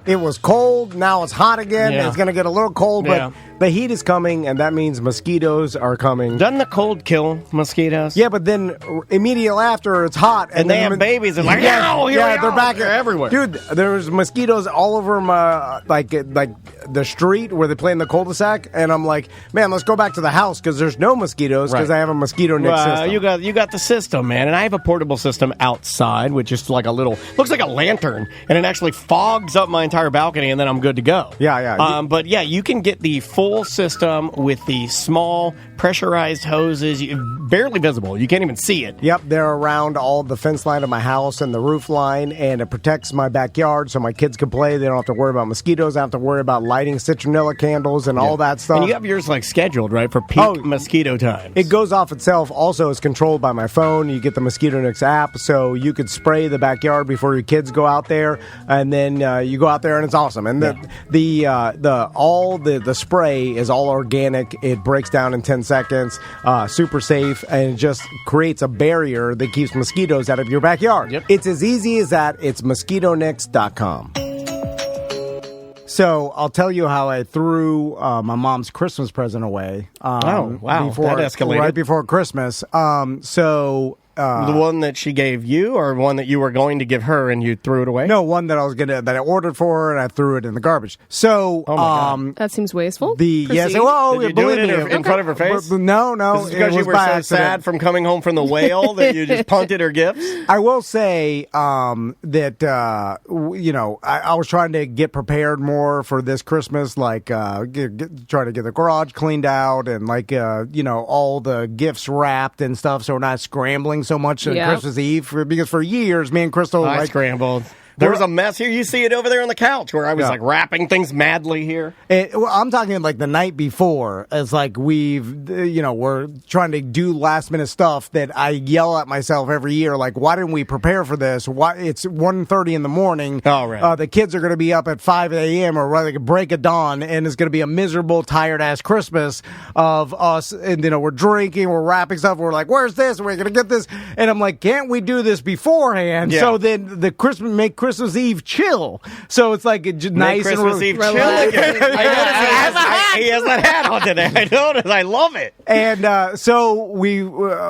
it was cold. Now it's hot again. Yeah. It's going to get a little cold, but the heat is coming, and that means mosquitoes are coming. Doesn't the cold kill mosquitoes? Yeah, but then immediately after, it's hot. And they have babies. And like, they're back. They're everywhere. Dude, there's mosquitoes all over my, like the street where they play in the cul-de-sac, and I'm like, man, let's go back to the house because there's no mosquitoes because I have a mosquito net system. You got the system, man. And I have a portable system outside, which is like looks like a lantern, and it actually fogs up my entire balcony, and then I'm good to go. Yeah. But yeah, you can get the full system with the small pressurized hoses, barely visible. You can't even see it. Yep, they're around all the fence line of my house and the roof line, and it protects my backyard so my kids can play. They don't have to worry about mosquitoes. I don't have to worry about lighting citronella candles and all that stuff. And you have yours scheduled, right, for peak mosquito times. It goes off itself. Also, it's controlled by my phone. You get the Mosquito Nix app, so you could spray the backyard before your kids go out there, and then you go out there and it's awesome. And the spray is all organic. It breaks down in 10 seconds, super safe, and it just creates a barrier that keeps mosquitoes out of your backyard. Yep. It's as easy as that. It's mosquitonix.com. So I'll tell you how I threw my mom's Christmas present away. That escalated. Right before Christmas. The one that she gave you, or one that you were going to give her and you threw it away? No, one that I ordered for her and I threw it in the garbage. So, that seems wasteful. Did you do it in front of her face? No. Is it because you were so sad from coming home from the whale that you just punted her gifts? I will say that I was trying to get prepared more for this Christmas, like trying to get the garage cleaned out and all the gifts wrapped and stuff, so we're not scrambling so much on Christmas Eve, because for years, me and Crystal... I scrambled. There was a mess here. You see it over there on the couch where I was wrapping things madly here. I'm talking like the night before. It's like we're trying to do last minute stuff that I yell at myself every year. Like, why didn't we prepare for this? Why it's 1:30 in the morning. Oh, right. The kids are going to be up at 5 a.m. or like a break of dawn, and it's going to be a miserable, tired ass Christmas of us. And we're drinking, we're wrapping stuff. We're like, where's this? We're going to get this. And I'm like, can't we do this beforehand? Yeah. So then the Christmas Eve chill. So it's like nice Christmas and Eve chill again. He has that hat on today. I noticed. I love it. And so we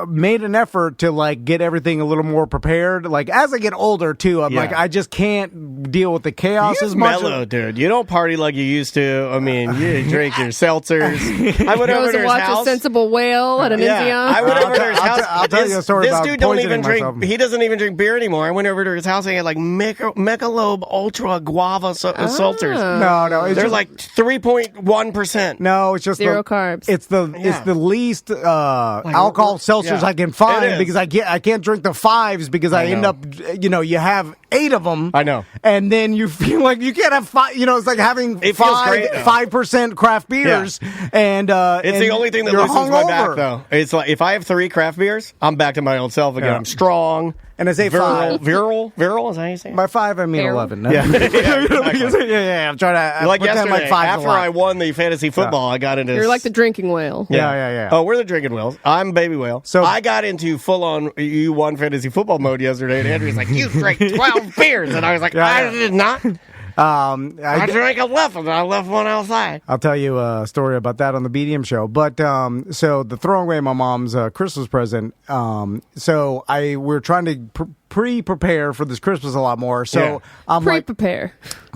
made an effort to get everything a little more prepared. Like as I get older too, I'm like, I just can't deal with the chaos as much. Mellow, dude. You don't party like you used to. I mean, you drink your seltzers. I went over to his watch house. A sensible whale at an Evian. I went over to his house. I'll tell you a story about this dude don't even myself. drink. He doesn't even drink beer anymore. I went over to his house and he had like Michelob Ultra Guava seltzers. No, they're like 3.1%. No, it's just zero carbs. It's the least alcohol seltzers I can find because I can't drink the fives because I end up you have 8 of them. I know, and then you feel like you can't have 5. It's like having 5% craft beers, and it's the only thing that loosens my back though. It's like if I have 3 craft beers, I'm back to my old self again. I'm strong. And I say virile, 5. Virile? Is that how you say it? By 5, I mean 11. Yeah. I'm trying to like pretend yesterday, like 5 after I won the fantasy football, I got into... You're like the drinking whale. Yeah. Oh, we're the drinking whales. I'm baby whale. So I got into full-on you won fantasy football mode yesterday, and Andrew's like, you drank 12 beers. And I was like, I did not. I drank 11. I left one outside. I'll tell you a story about that on the BDM show. But so the throwing away my mom's Christmas present. So we're trying to pre-prepare for this Christmas a lot more. So I'm pre-prepare.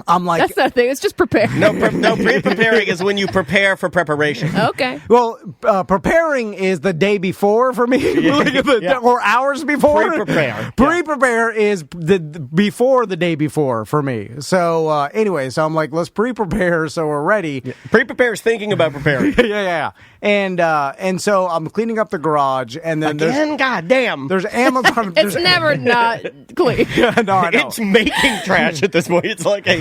I'm like that's not a thing. It's just prepare. No, pre-preparing is when you prepare for preparation. Okay. Well, preparing is the day before for me, or hours before. Pre-prepare. Pre-prepare is before the day before for me. So anyway, so I'm like, let's pre-prepare so we're ready. Yeah. Pre-prepare is thinking about preparing. Yeah. And so I'm cleaning up the garage, and then goddamn, there's Amazon. It's never not clean. I know. It's making trash at this point. It's like a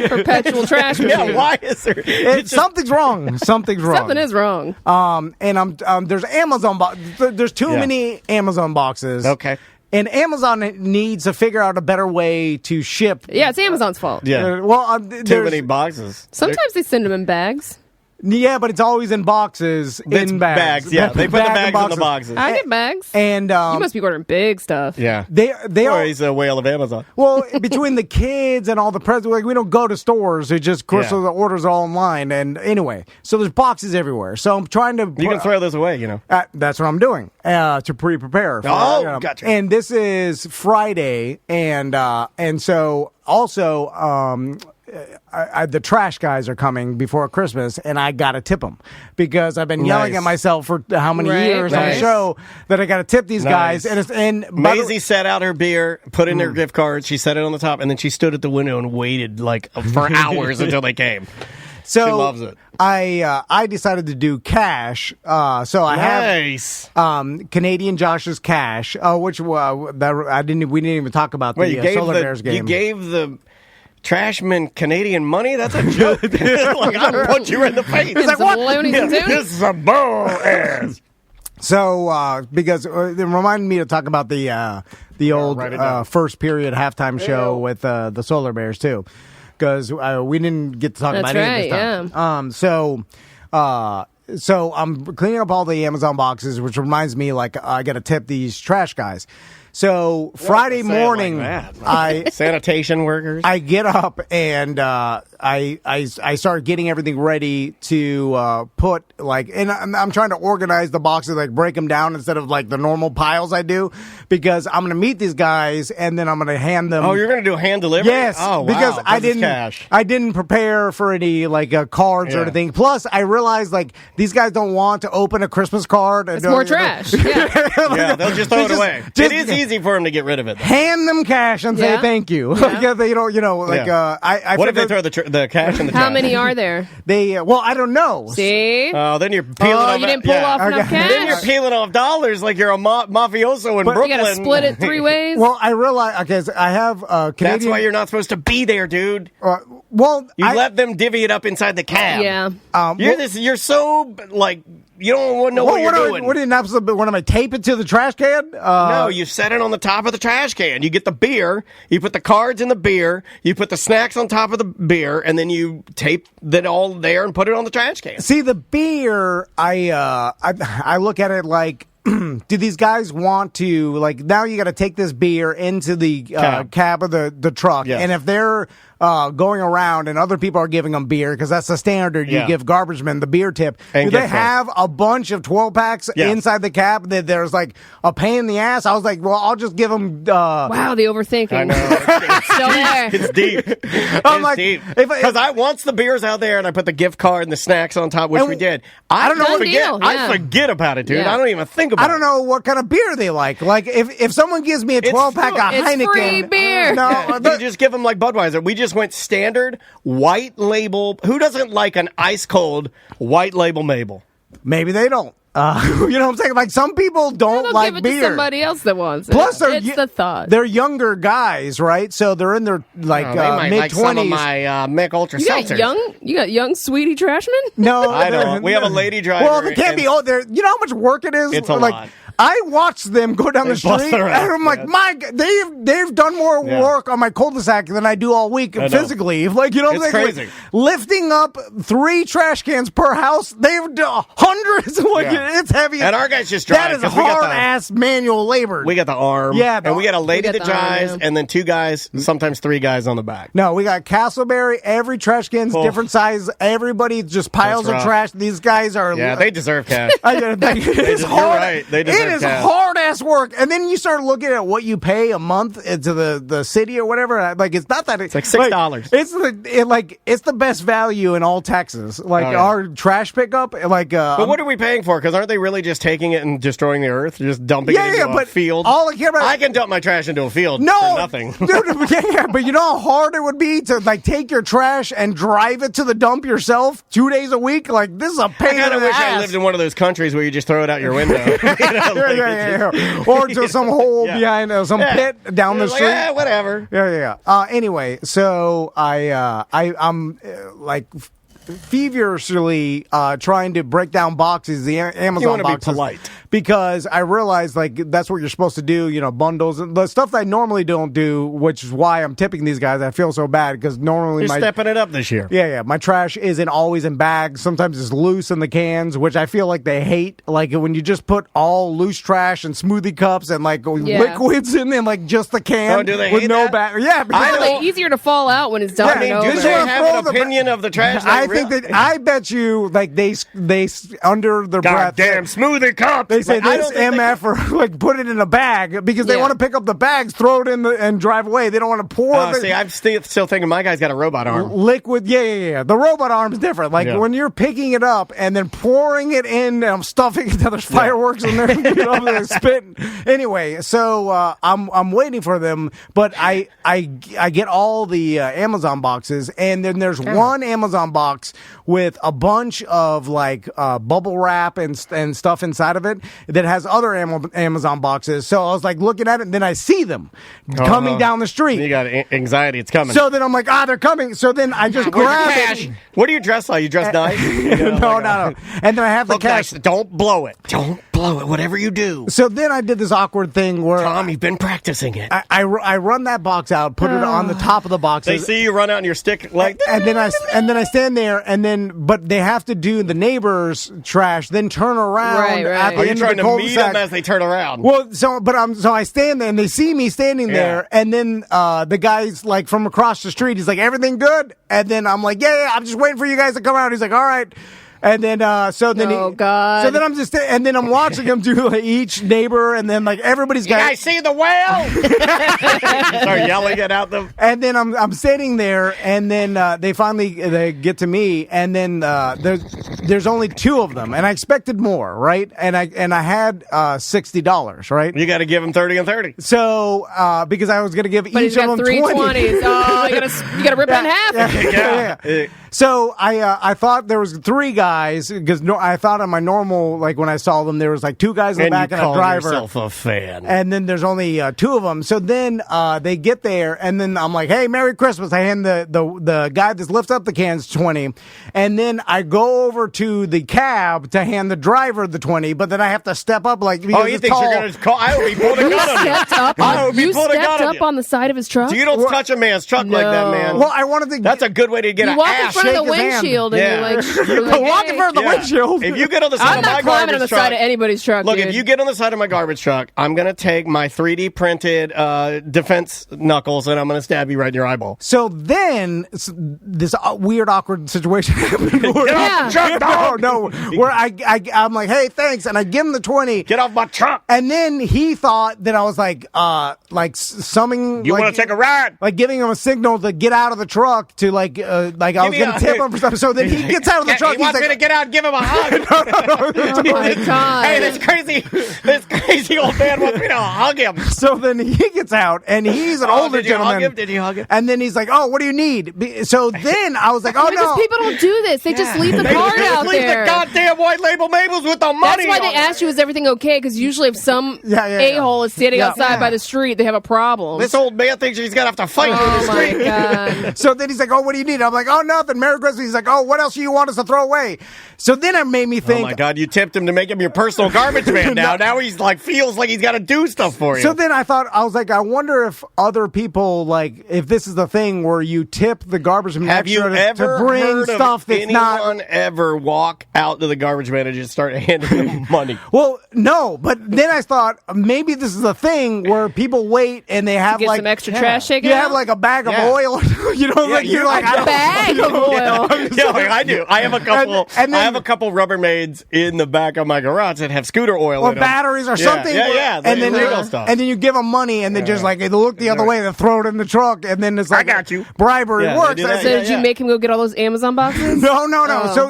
perpetual trash machine. Yeah, why is there? Something's wrong. Something is wrong. And I'm there's Amazon. There's too many Amazon boxes. Okay. And Amazon needs to figure out a better way to ship. Yeah, it's Amazon's fault. Yeah. Well, too many boxes. Sometimes they send them in bags. Yeah, but it's always in boxes, in bags. Yeah, they put the bags in the boxes. I get bags. And you must be ordering big stuff. Yeah. He's a whale of Amazon. Well, between the kids and all the presents, like we don't go to stores. It just, of course, the orders are all online. And anyway, so there's boxes everywhere. So I'm trying to... You can throw those away, that's what I'm doing to prepare. Gotcha. And this is Friday, and so also... the trash guys are coming before Christmas, and I got to tip them because I've been yelling at myself for how many years on the show that I got to tip these guys. And Maisie set out her beer, put in her gift card, she set it on the top, and then she stood at the window and waited for hours until they came. So she loves it. I decided to do cash. So I have Canadian Josh's cash, which we didn't even talk about the Solar Bears game. You gave the Trashman Canadian money? That's a joke. Like, I'll punch you in the face. It's like, what? This is a bull ass. So, because it reminded me to talk about the old first period halftime show with the Solar Bears, too. Because we didn't get to talk about any of this stuff. Yeah. So I'm cleaning up all the Amazon boxes, which reminds me, I got to tip these trash guys. So Friday morning, sanitation workers. I get up and I start getting everything ready to put and I'm trying to organize the boxes, break them down instead of the normal piles I do, because I'm going to meet these guys and then I'm going to hand them. Oh, you're going to do hand delivery? Yes. Oh, wow. Because cash. I didn't prepare for any cards or anything. Plus, I realized these guys don't want to open a Christmas card. It's more trash. Yeah. They'll just throw it away. It is easy for them to get rid of it. Hand them cash and say thank you. Yeah. They don't, what if they throw the cash in the trash? How many are there? I don't know. See? Oh, then you're peeling off. You didn't pull off enough cash? Then you're peeling off dollars like you're a mafioso in Brooklyn. You got to split it 3 ways? Well, I realize, I have Canadian... That's why you're not supposed to be there, dude. You let them divvy it up inside the cab. Yeah. You're so, you don't know what you're doing. What am I tape it to the trash can? No, you set it on the top of the trash can. You get the beer, you put the cards in the beer, you put the snacks on top of the beer, and then you tape that all there and put it on the trash can. See, the beer, I look at it like, do these guys want to, now you got to take this beer into the cab of the truck, and if they're going around and other people are giving them beer, because that's the standard, you give garbage men the beer tip. And do they have a bunch of 12-packs inside the cab that there's a pain in the ass? I was like, well, I'll just give them... Wow, the overthinking. I know. It's still there. It's deep. It's deep. Because once the beer's out there and I put the gift card and the snacks on top, which we did, I don't know. I forget about it, dude. I don't even think about it. I don't know what kind of beer they like. If someone gives me a 12-pack of Heineken... It's free beer. No, you just give them Budweiser. We just went standard white label. Who doesn't like an ice cold white label Mabel? Maybe they don't. You know what I'm saying? Some people don't like give it beer. To somebody else that wants it. Plus, it's the thought. They're younger guys, right? So they're in their mid-20s. Some of my Mick Ultra Seltzers. You got young sweetie trashmen? No, I don't. We have a lady driver. Well, they can't be old. You know how much work it is? It's a lot. I watch them go down the street, and I'm like, my God, they've done more work on my cul-de-sac than I do all week physically. What I'm saying? Crazy. Lifting up 3 trash cans per house, they've done hundreds. It's heavy. And our guys just drive. That is hard-ass manual labor. We got the arm. Yeah. And we got a lady that drives, and then 2 guys, sometimes 3 guys on the back. No, we got Castleberry. Every trash can's different size. Everybody just piles of trash. These guys are... Yeah, they deserve cash. It's hard. You're right. They deserve it is hard ass work, and then you start looking at what you pay a month to the city or whatever. It's not that. It's $6. It's the best value in all Texas. Our trash pickup. But what are we paying for? Because aren't they really just taking it and destroying the earth, just dumping it into a field? All I care about. I can dump my trash into a field. For nothing. Dude, but you know how hard it would be to take your trash and drive it to the dump yourself 2 days a week. This is a pain in the ass. I wish I lived in one of those countries where you just throw it out your window. Or to some hole behind some pit down the street. Whatever. Yeah. Anyway, so I'm feverishly trying to break down boxes, the Amazon boxes. You want to be polite. because I realized like that's what you're supposed to do, bundles and the stuff that I normally don't do, which is why I'm tipping these guys. I feel so bad because normally you're stepping it up this year. Yeah. My trash isn't always in bags. Sometimes it's loose in the cans, which I feel like they hate. Like when you just put all loose trash and smoothie cups and like liquids in like just the can with no bag. Yeah, because it's easier to fall out when it's done. Do they have an opinion of the trash? I bet you like they under their breath. Goddamn smoothie cup. They say this MF or like put it in a bag because they want to pick up the bags, throw it in and drive away. They don't want to pour. I'm still thinking my guy's got a robot arm. Liquid, yeah. The robot arm is different. Like when you're picking it up and then pouring it in, and stuffing it. There's fireworks in there. They're spitting. Anyway, so I'm waiting for them, but I get all the Amazon boxes, and then there's one Amazon box with a bunch of like bubble wrap and stuff inside of it that has other Amazon boxes. So I was like looking at it, and then I see them coming down the street. You got anxiety. It's coming. So then I'm like, they're coming. So then I just grab it. What do you dress like? You dress nice? No. And then I have the cash. Nice. Don't blow it. Don't blow it. Whatever you do. So then I did this awkward thing where Tom, you've been practicing it. I run that box out, put it on the top of the box. They see you run out on your stick like that. And then I stand there, but they have to do the neighbor's trash, then turn around at the end of the cul-de-sac. You're trying to meet them as they turn around. Well, so I stand there, and they see me standing there, and then the guy's like from across the street, he's like, everything good? And then I'm like, yeah, I'm just waiting for you guys to come out. He's like, all right. And then, God. So then I'm just, and then I'm watching them do like, each neighbor, and then like everybody's got. You guys see the whale? Start yelling it at them. And then I'm sitting there, and then they get to me, and then there's only two of them, and I expected more, right? And I had $60, right? You got to give them 30 and 30. So because I was going to give each of them 3 20. 20s. Oh, you got to rip it in half. Yeah. So I thought there was 3 guys because I thought on my normal, like when I saw them, there was like 2 guys in the back and a driver. Yourself a fan. And then there's only 2 of them. So then they get there, and then I'm like, "Hey, Merry Christmas!" I hand the guy that lifts up the cans 20, and then I go over to the cab to hand the driver the 20, but then I have to step up like. Oh, you think you're gonna call? I would be pulling a gun on you. You stepped up on the side of his truck. You don't touch a man's truck like that, man. Well, I wanted to. That's a good way to get an ass. In front of the windshield, and you're like, walk in front of the windshield. If you get on the side of my garbage truck, I'm not climbing on the side of anybody's truck. Look, if you get on the side of my garbage truck, I'm gonna take my 3D printed defense knuckles, and I'm gonna stab you right in your eyeball. So then this weird, awkward situation happened. Where I'm like, hey, thanks, and I give him the 20. Get off my truck. And then he thought that I was like summing. You want to take a ride? Like giving him a signal to get out of the truck to like I was going to tip him for stuff. So then he gets out of the truck. He wants me to get out and give him a hug. Oh my God. Hey, this crazy old man wants me to hug him. So then he gets out, and he's an older gentleman. Did you hug him? And then he's like, "Oh, what do you need?" So then I was like, "Oh no!" People don't do this. They just leave the card out leave there. The goddamn white label Mabels with the money. That's why they ask you, "Is everything okay?" Because usually, if some a-hole is standing outside by the street, they have a problem. This old man thinks he's gonna have to fight through the street. Oh my God. So then he's like, "Oh, what do you need?" I'm like, "Oh, nothing. Merry Christmas." He's like, "Oh, what else do you want us to throw away?" So then it made me think. Oh my God! You tipped him to make him your personal garbage man. Now he's like feels like he's got to do stuff for you. So then I was like, I wonder if other people like if this is the thing where you tip the garbage man. Have you ever to bring heard stuff of that's anyone ever walk out to the garbage man and just start handing him money? Well, no, but then I thought maybe this is a thing where people wait and they have get like some extra trash taken. You have like a bag of oil, you're like a bag of oil. I do. I have a couple. I have a couple Rubbermaids in the back of my garage that have scooter oil or in them. Batteries or something. Yeah. And then you give them money, and then just like they look the other way, they throw it in the truck, and then it's like I got you. Bribery works. So did you make him go get all those Amazon boxes? No.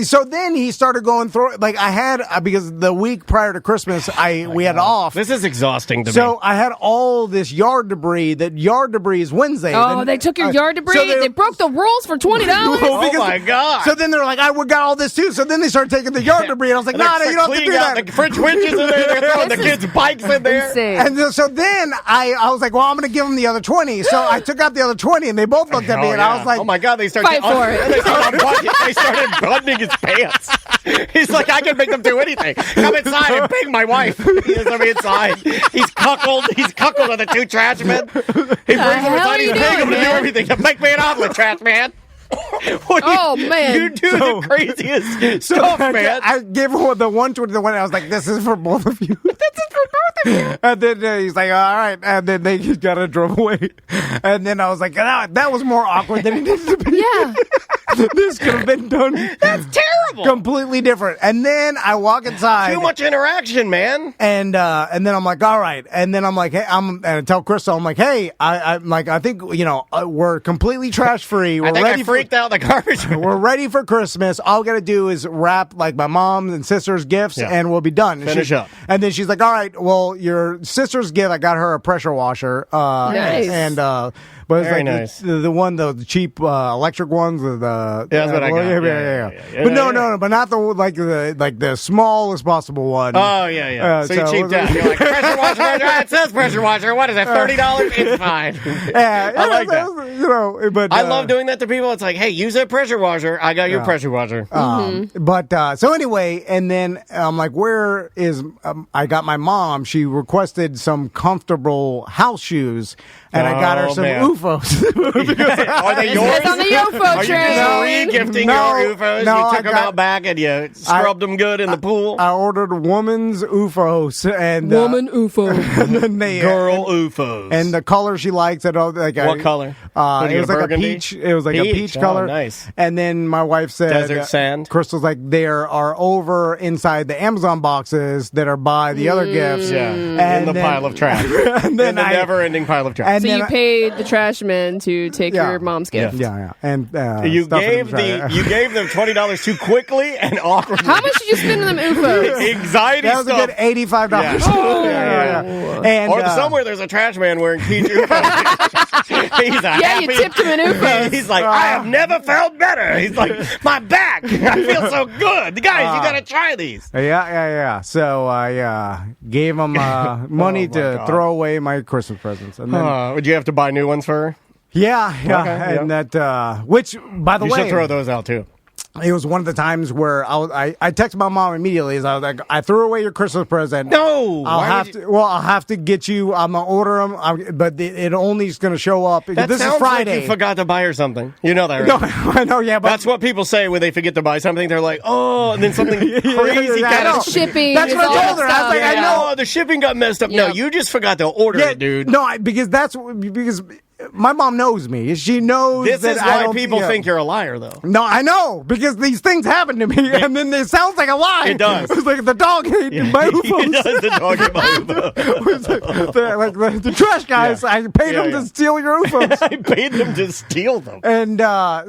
So then he started going through. Like I had because the week prior to Christmas, we had off. This is exhausting to me. So I had all this yard debris. That yard debris is Wednesday. Oh, they took your yard debris. They broke the rules for $20. Oh my God! So then they're like, got all this too. So then they started taking the yard debris, and I was like, no, you don't have to do that. The French winches in there. They're throwing the kids' bikes in there. Insane. And so then I was like, well, I'm going to give them the other 20. So I took out the other 20, and they both looked at me, and I was like, oh my God, they started unbuttoning his pants. He's like, I can make them do anything. Come inside and bang my wife. He has them inside. He's cuckold. He's cuckold with the two trash men. He brings them inside. He's paying them to do everything. Make me an omelet, trash man. Man, you do the craziest stuff, man. I gave him the 120 the one. I was like, "This is for both of you. This is for both of you." And then he's like, "All right." And then they just got to drove away. And then I was like, "That was more awkward than it needed to be." Yeah, this could have been done. That's terrible. Completely different. And then I walk inside. Too much interaction, man. And then I'm like, all right. And then I'm like, hey, and I tell Crystal, I'm like, hey, I think we're completely trash free. We're ready. Freaked out the garbage. We're ready for Christmas. All we got to do is wrap like my mom's and sister's gifts, and we'll be done. Finish up. And then she's like, all right, well, your sister's gift, I got her a pressure washer. Nice. And but it's very like nice. the cheap electric ones. That's what I got. Yeah. But no, but not the smallest possible one. Oh yeah. So you cheaped out. You're like, pressure washer. It says pressure washer. What is it? $30? It's fine. Yeah, I like that. But I love doing that to people. It's like, hey, use that pressure washer. I got your pressure washer. But so anyway, and then I'm like, where is? I got my mom. She requested some comfortable house shoes, and I got her some UFOs. Are they yours? It's on the UFO train. Are you re-gifting your UFOs? No, you took them out back and you scrubbed them good in the pool? I ordered woman's UFOs and woman UFO, and then girl UFOs, and the color she likes. What color? It was like a peach. It was like a peach color. Nice. And then my wife said, desert sand. Crystal's like, there are over inside the Amazon boxes that are by the other gifts. Yeah, and in the pile of trash. And then in the never-ending pile of trash. And so you paid the trash man to take your mom's gift. Yeah. And you gave them $20 too quickly and awkwardly. How much did you spend on them UFOs? Anxiety that was stuff. a good $85. Yeah. Yeah. And, or somewhere there's a trash man wearing peach UFOs. He's you tipped him in UFOs. He's like, I have never felt better. He's like, my back. I feel so good. Guys, you got to try these. Yeah. So I gave him money to throw away my Christmas presents. And then, would you have to buy new ones for her? Yeah. Okay, and that, which, by the way, you should throw those out too. It was one of the times where I texted my mom immediately. As I was like, I threw away your Christmas present. No, I'll have to get you. I'm gonna order them, but it only is gonna show up. That this is sounds Friday. Like you forgot to buy her something. You know that, right? No, I know. Yeah, but that's what people say when they forget to buy something. They're like, oh, and then something crazy kind of shipping. That's what I told her. I was like, I know the shipping got messed up. Yep. No, you just forgot to order it, dude. No, because my mom knows me. She knows this that is why people think you're a liar, though. No, I know, because these things happen to me, and then it sounds like a lie. It does. It's like the dog ate my UFOs. It does. The dog ate my UFOs. The trash guys, I paid them to steal your UFOs. I paid them to steal them. And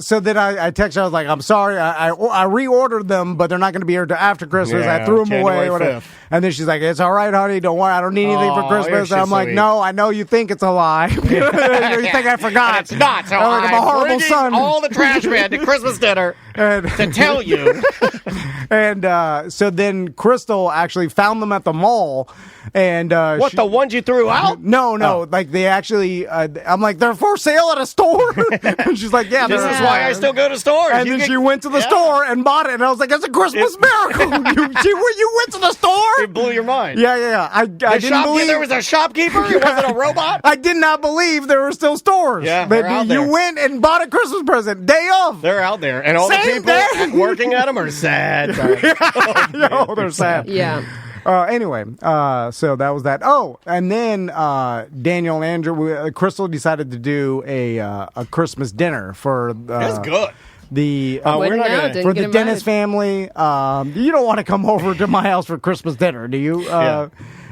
so then I texted her. I was like, I'm sorry. I reordered them, but they're not going to be here till after Christmas. Yeah, I threw them away. Whatever. And then she's like, it's all right, honey. Don't worry. I don't need anything for Christmas. And I'm like, no, I know you think it's a lie. You think I forgot. It's not. So I'm a horrible son. All the trash men to Christmas dinner to tell you. And so then Crystal actually found them at the mall. And the ones you threw out? No. Like they actually, I'm like, they're for sale at a store. And she's like, yeah. This is why I still go to stores. And then she went to the store and bought it. And I was like, it's a Christmas miracle. You went to the store? It blew your mind. Yeah. I didn't believe there was a shopkeeper. It wasn't a robot. I did not believe there were still stores. Yeah, but they're out there. You went and bought a Christmas present day of. They're out there, and all the people working at them are sad. No, they're sad. Yeah. Anyway, so that was that. Oh, and then Daniel and Andrew, Crystal decided to do a Christmas dinner for. That's good. We're not gonna, for the Dennis family. You don't want to come over to my house for Christmas dinner, do you?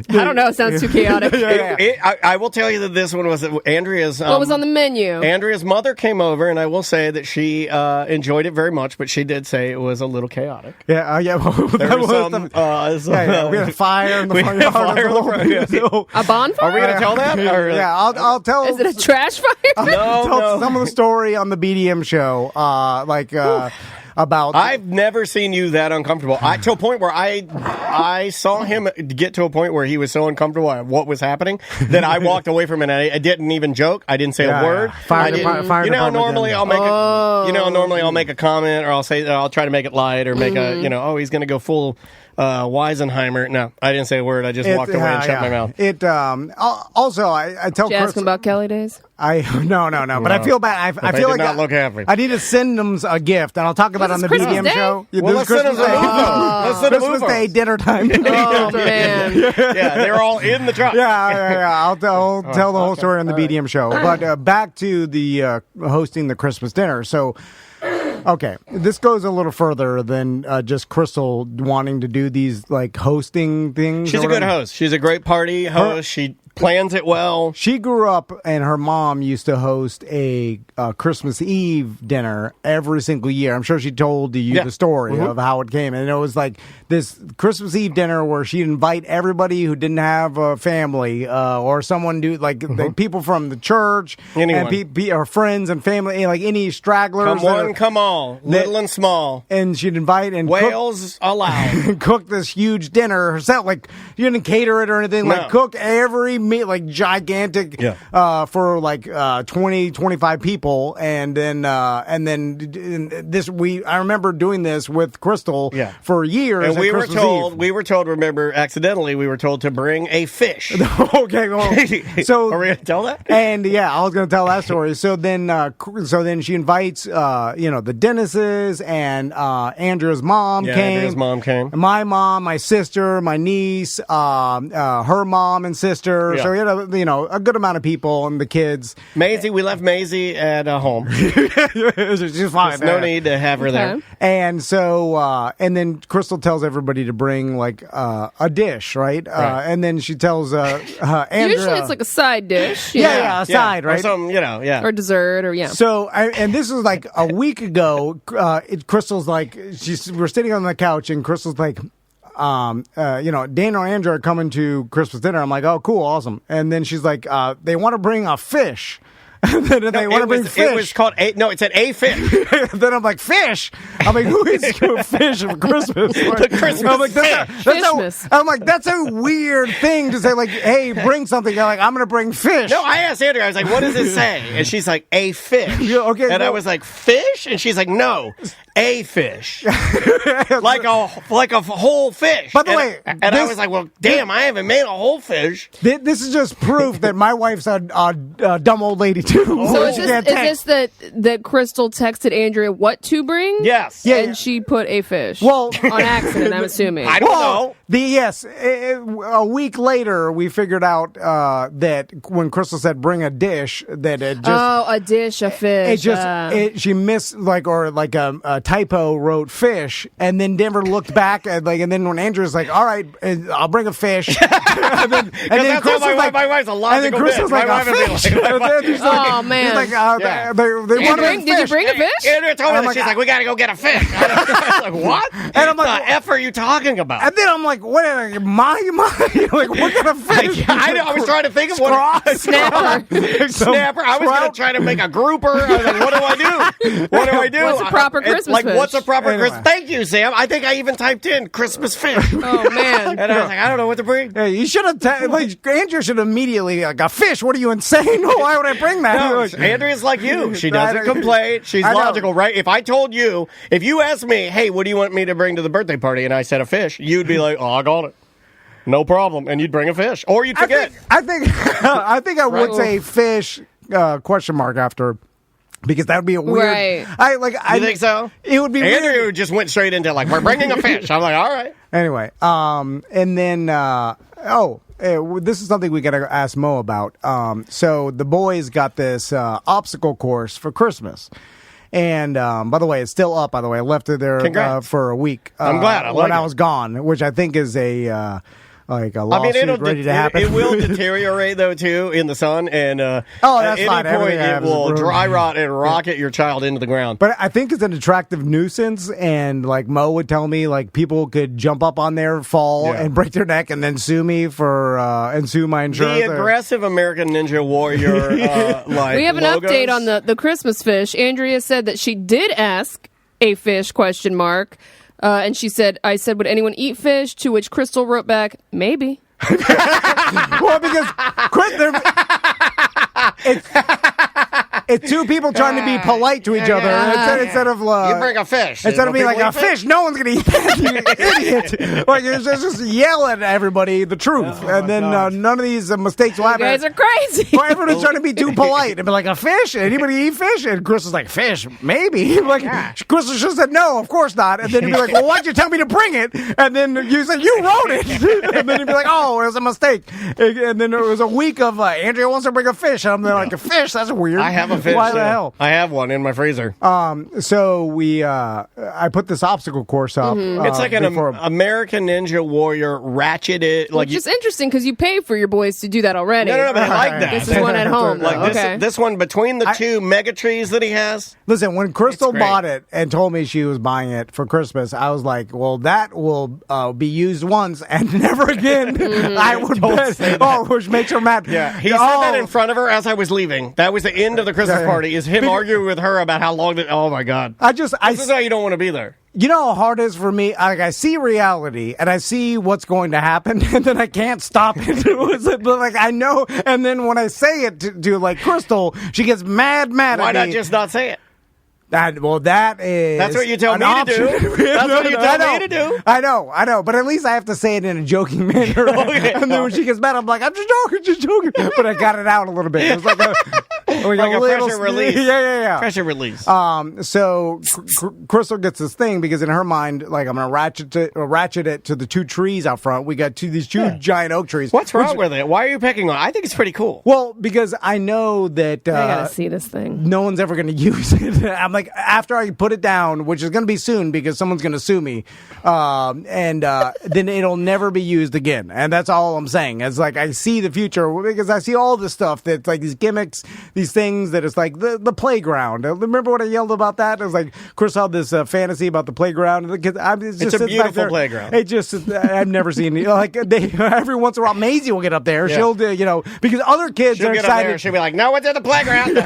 I don't know. It sounds too chaotic. I will tell you that this one was Andrea's. What was on the menu? Andrea's mother came over, and I will say that she enjoyed it very much, but she did say it was a little chaotic. Yeah. There was some. We had a fire in the front yard. A bonfire? Are we going to tell that? I'll tell. Is it a trash fire? I'll tell some of the story on the BDM show. about. I've never seen you that uncomfortable. To a point where I saw him get to a point where he was so uncomfortable at what was happening that I walked away from it. And I didn't even joke. I didn't say a word. Normally I'll make a comment or I'll try to make it light or make a he's going to go full Weisenheimer. No, I didn't say a word. I just walked away and shut my mouth. Also, I tell Chris. Ask him about Kelly days? No. But I feel bad. I feel like not look happy. I need to send them a gift, and I'll talk about it on the BDM show. Well, let's send them Christmas Day dinner time. Oh, man. Yeah, they're all in the truck. Yeah. I'll tell the whole story on the BDM show. But back to the hosting the Christmas dinner. So, okay, this goes a little further than just Crystal wanting to do these like hosting things. She's a good host. She's a great party host. She plans it well. She grew up, and her mom used to host a Christmas Eve dinner every single year. I'm sure she told you the story of how it came. And it was like this Christmas Eve dinner where she'd invite everybody who didn't have a family or someone the people from the church, anyone. And her friends and family, like any stragglers. Come one, come all, little and small. And she'd invite and whales allowed. Cook this huge dinner herself. Like, you didn't cater it or anything. No. Like, cook every meat, like gigantic for like 20, 25 people. And then I remember doing this with Crystal for years. And we were told, remember, accidentally, we were told to bring a fish. Okay, well, so are we going to tell that? And I was going to tell that story. So then she invites the Dennises and Andrea's mom came. Andrea's mom came. My mom, my sister, my niece, her mom and sister. Yeah. So we had a good amount of people and the kids. Maisie, we left Maisie at home. She's fine. There's no need to have her there. And so and then Crystal tells everybody to bring like a dish, right? And then she tells Andrea. Usually it's like a side dish. A side, right? Or something, or dessert, or So and this was like a week ago. Crystal's like, we're sitting on the couch, and Crystal's like, Dana and Andrea are coming to Christmas dinner. I'm like, oh, cool, awesome. And then she's like, they want to bring a fish. Then they want to bring fish. It was called it said a fish. Then I'm like, fish? I'm like, who eats fish for Christmas? The Christmas I'm like, that's a weird thing to say, like, hey, bring something. You're like, I'm going to bring fish. No, I asked Andrea, I was like, what does it say? And she's like, a fish. Okay. And I was like, fish? And she's like, no, a fish. like a whole fish. By the way. And I was like, well, damn, I haven't made a whole fish. This is just proof that my wife's a dumb old lady, too. So is this that Crystal texted Andrea what to bring? Yes. And she put a fish. Well, on accident, I'm assuming. I don't know. A week later, we figured out that when Crystal said bring a dish, that it just... Oh, a dish, a fish. She missed, a typo wrote fish, and then never looked back, and then when Andrew's like, all right, I'll bring a fish. and then Crystal's like, my wife's a logical bitch. Like, a fish. Oh, man. He's like, they wanted Did you bring a fish? Andrea told me that. She's like, we got to go get a fish. I was like, what? And I'm like, what the F are you talking about? And then I'm like, what? My? Like, what kind of fish? I was trying to think of what. Snapper. Snapper. I was going to try to make a grouper. I was like, what do I do? What do I do? What's a proper Christmas fish? What's a proper Christmas? Thank you, Sam. I think I even typed in Christmas fish. Oh, man. And I was like, I don't know what to bring. Yeah, you should have, Andrea should immediately, like, a fish? What are you, insane? Why would I bring that? No, Andrea's like you. She doesn't complain. She's logical, right? If I told you, if you asked me, hey, what do you want me to bring to the birthday party? And I said a fish, you'd be like, oh, I got it. No problem. And you'd bring a fish. Or you'd forget. I think I would say fish, question mark after. Because that would be a weird... Right. You think so? It would be weird. Andrew just went straight into, like, we're bringing a fish. I'm like, all right. Anyway, and then... this is something we got to ask Mo about. So the boys got this obstacle course for Christmas. And by the way, it's still up, by the way. I left it there for a week. I'm glad. I was gone, which I think is a lawsuit ready to happen. It will deteriorate, though, too, in the sun. And that's at any fine. point, it will dry rot and rocket your child into the ground. But I think it's an attractive nuisance. And like Mo would tell me, like people could jump up on there, fall, and break their neck, and then sue me and sue my insurance. The aggressive American Ninja Warrior, we have an update on the Christmas fish. Andrea said that she did ask a fish, ? And she said, I said, would anyone eat fish? To which Crystal wrote back, maybe. Well, because it's two people trying to be polite to each other instead of you bring a fish instead of being like a fish. No one's gonna eat that, you idiot. Like just yell at everybody the truth, and then none of these mistakes will happen. You guys are crazy. Well, everybody's trying to be too polite and be like, a fish? Anybody eat fish? And Chris is like, fish? Maybe. Like Chris should have said no, of course not. And then he'd be like, well, why'd you tell me to bring it? And then you said you wrote it. And then he'd be like, oh, it was a mistake. And then it was a week of Andrea wants to bring a fish. And I'm like, a fish? That's weird. I have a fish. Why the hell? I have one in my freezer. So I put this obstacle course up. It's like an American Ninja Warrior ratcheted. Which is interesting because you pay for your boys to do that already. No, but I like that. This is one at home. This one between the two mega trees that he has. Listen, when Crystal bought it and told me she was buying it for Christmas, I was like, well, that will be used once and never again. I would bet. Oh, which makes her mad. Yeah, he said that in front of her as I was leaving. That was the end of the Christmas party, is him arguing with her about how long oh my God. This is how you don't want to be there. You know how hard it is for me? I see reality, and I see what's going to happen, and then I can't stop it. But like, I know, and then when I say it to like Crystal, she gets mad at me. Why not just not say it? That's what you tell me to do. That's what you tell me to do. I know. But at least I have to say it in a joking manner. And then when she gets mad, I'm like, I'm just joking. But I got it out a little bit. It was like a pressure release. Yeah. Pressure release. So Crystal gets this thing because in her mind, like, I'm going to ratchet it to the two trees out front. We got these two giant oak trees. What's wrong with it? Why are you picking on it? I think it's pretty cool. Well, because I know that I got to see this thing. No one's ever going to use it. I'm like, after I put it down, which is going to be soon because someone's going to sue me, then it'll never be used again. And that's all I'm saying. It's like I see the future because I see all this stuff that's like these gimmicks, these things that it's like the playground. Remember what I yelled about that? It was like Chris had this fantasy about the playground. It's a beautiful playground. It just I've never seen it. Like every once in a while, Maisie will get up there. Yeah. She'll because other kids are excited. She'll be like, "No one's at the playground."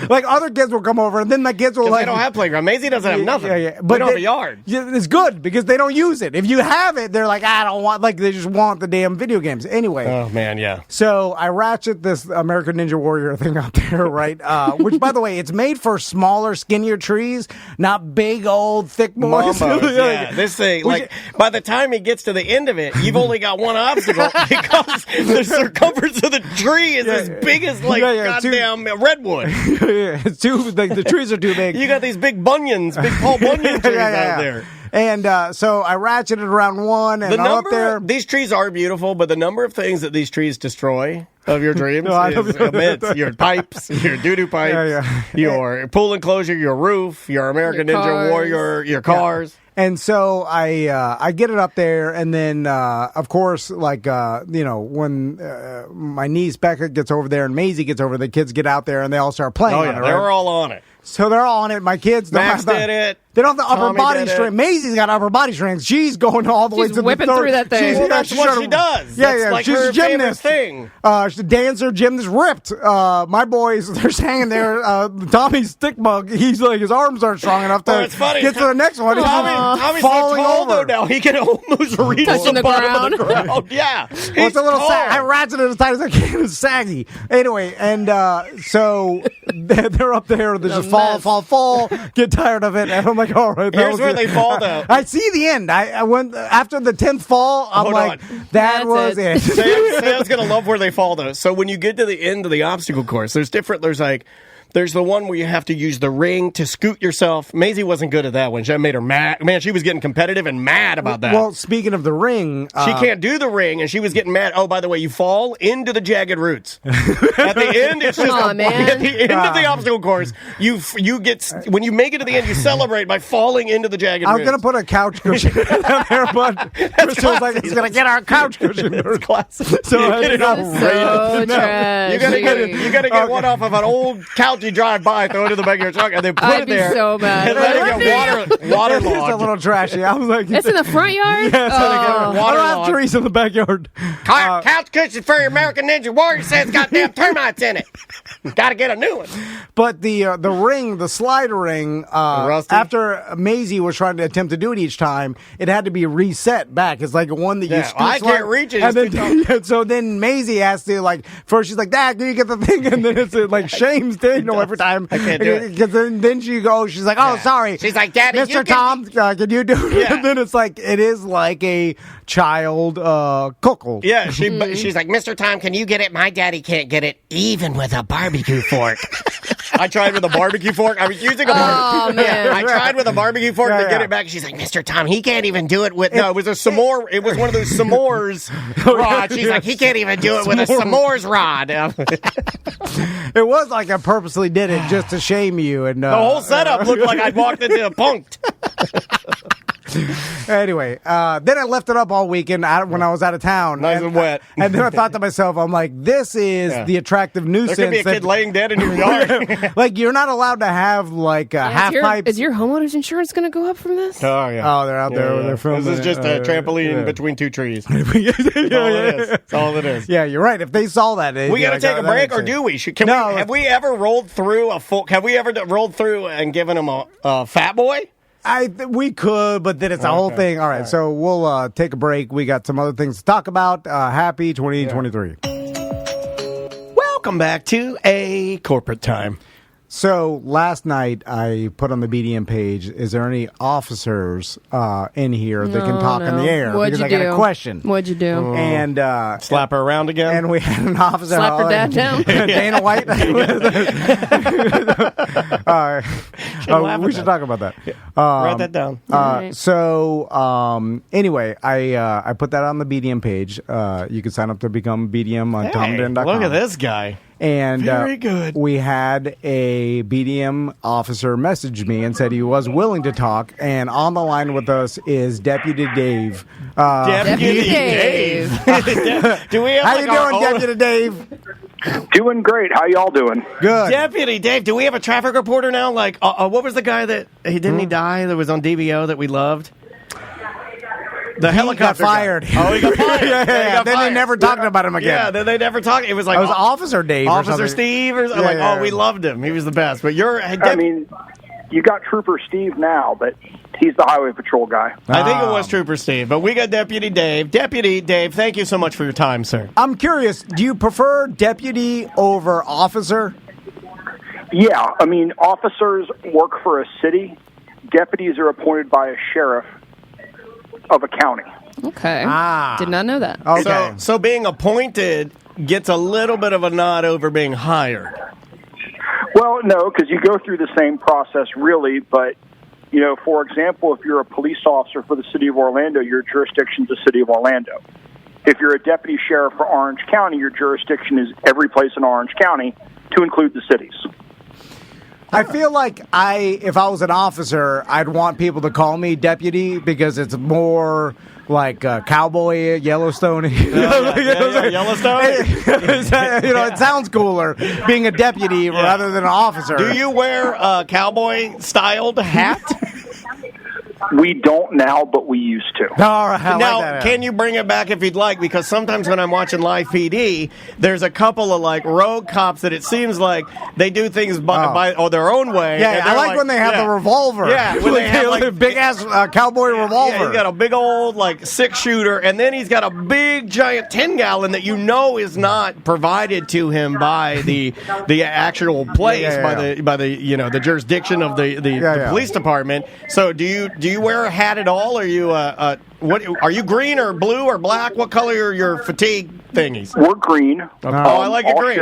Like other kids will come over, and then the kids will like. They don't have playground. Maisie doesn't have nothing. Yeah. But they don't have a yard. It's good because they don't use it. If you have it, they're like, I don't want. Like they just want the damn video games anyway. Oh man, yeah. So I ratchet this American Ninja Warrior thing out there, right? Which, by the way, it's made for smaller, skinnier trees, not big old thick boys. Yeah, this thing, by the time he gets to the end of it, you've only got one obstacle because the circumference of the tree is as big as goddamn redwood. It's too the trees are too big. You got these big bunions, big Paul Bunyan trees out there. And so I ratcheted around one, and up there. These trees are beautiful, but the number of things that these trees destroy of your dreams is immense. Your pipes, your doo-doo pipes, your pool enclosure, your roof, your American Ninja Warrior, your cars. And so I get it up there, and then of course, like when my niece Becca gets over there and Maisie gets over, the kids get out there and they all start playing. Oh yeah, on it, they were all on it. So they're all on it. My kids, Max did it. They don't have the upper body strength. Maisie's got upper body strength. She's going all the way to the whipping through that thing. That's what she does. Yeah. Like she's a gymnast. Thing. She's a dancer, gymnast, ripped. My boys, they're just hanging there. Tommy's stick bug. He's like his arms aren't strong enough to get to the next one. Tommy's falling so tall though now. He can almost reach the bottom of the ground. Yeah. Well, it's a little I ratcheted it as tight as I can. It's saggy. Anyway, and so they're up there. They just fall. Get tired of it, and I'm like, all right. Here's where they fall, though. I see the end. I went after the 10th fall. I'm like, that was it. Sam's gonna love where they fall, though. So when you get to the end of the obstacle course, there's the one where you have to use the ring to scoot yourself. Maisie wasn't good at that one. That made her mad. Man, she was getting competitive and mad about that. Well, speaking of the ring... she can't do the ring, and she was getting mad. Oh, by the way, you fall into the jagged roots. At the end, it's just... At the end of the obstacle course, you get... When you make it to the end, you celebrate by falling into the jagged roots. I was going to put a couch cushion down there, but Crystal's like, he's going to get our couch cushion. It's classic. So you got to get one off of an old couch after you drive by, throw it in the back of your truck, and then put I'd it be there. so mad. And let it get waterlogged. It's a little trashy. I was like, It's in the front yard? Yeah, I don't have Waterlogged. trees in the backyard. Couch cushion for your American Ninja Warrior says goddamn termites in it. Got to get a new one. But the ring, the slide ring, after Maisie was trying to attempt to do it each time, it had to be reset back. It's like one that you scoop I can't reach it. And then, so then Maisie has to, like, first she's like, Dad, can you get the thing? And then it's like shames Daniel every time. I can't do it. Because then she goes, she's like, oh, sorry. She's like, Daddy, Mr. Tom, can you do it? Yeah. And then it's like, it is like a child cookle. Yeah, she's like, Mr. Tom, can you get it? My daddy can't get it, even with a barbecue fork. I tried with a barbecue fork. I was using a barbecue. Man. Yeah, I tried with a barbecue fork to get it back. She's like, Mr. Tom, he can't even do it with. No, it was a s'more. It was one of those s'mores rod. She's like, he can't even do it with a s'mores rod. It was like I purposely did it just to shame you. And the whole setup looked like I'd walked into a punked. Anyway, then I left it up all weekend when I was out of town. Nice and wet. And then I thought to myself, I'm like, this is the attractive nuisance. There could be a kid laying dead in your yard. Like, you're not allowed to have, like, half pipes. Is your homeowner's insurance going to go up from this? Oh, yeah. Oh, they're out there. They're filming. This is just a trampoline between two trees. That's all it is. Yeah, you're right. If they saw that, we got to take a break, or do we? Have we ever rolled through Have we ever rolled through and given them a fat boy? We could, but then it's a whole thing. All right, so we'll take a break. We got some other things to talk about. Happy 2023. Welcome back to A Corporate Time. So last night I put on the BDM page, is there any officers in here that can talk in the air? What'd because you I got do? a question. What'd you do? And slap her around again? And we had an officer. Slap her dad down? Dana White. We should talk about that. Write that down. Right. So anyway, I put that on the BDM page. You can sign up to become BDM on TomDen.com. Look at this guy. And very good. We had a BDM officer message me and said he was willing to talk. And on the line with us is Deputy Dave. Deputy Dave. Do we have How you doing, Deputy Dave? Doing great. How y'all doing? Good. Deputy Dave, do we have a traffic reporter now? Like, what was the guy that he die that was on DVO that we loved? The helicopter got fired. Oh, he got fired. Then they never talked about him again. Yeah, then they never talked. It was like Officer Dave, Officer Steve, or we loved him. He was the best. But I mean, you got Trooper Steve now, but he's the highway patrol guy. I think it was Trooper Steve, but we got Deputy Dave. Deputy Dave, thank you so much for your time, sir. I'm curious, do you prefer deputy over officer? Yeah, I mean, officers work for a city. Deputies are appointed by a sheriff of a county. Okay. Did not know that. Okay. So being appointed gets a little bit of a nod over being hired. Well, no, because you go through the same process, really. But, for example, if you're a police officer for the city of Orlando, your jurisdiction's the city of Orlando. If you're a deputy sheriff for Orange County, your jurisdiction is every place in Orange County, to include the cities. I feel like if I was an officer, I'd want people to call me deputy because it's more like cowboy Yellowstone. Yellowstone. It sounds cooler being a deputy rather than an officer. Do you wear a cowboy-styled hat? We don't now, but we used to. All right, now, can you bring it back if you'd like? Because sometimes when I'm watching Live PD, there's a couple of like rogue cops that it seems like they do things by their own way. Yeah, I like when they have the revolver. Yeah, when they have like a big ass cowboy revolver. Yeah, he's got a big old like 6-shooter, and then he's got a big giant 10-gallon that is not provided to him by the actual place, by the jurisdiction of the police department. So do you wear a hat at all? Are you what are you, green or blue or black? What color are your fatigue thingies? We're green. Okay. I like it green.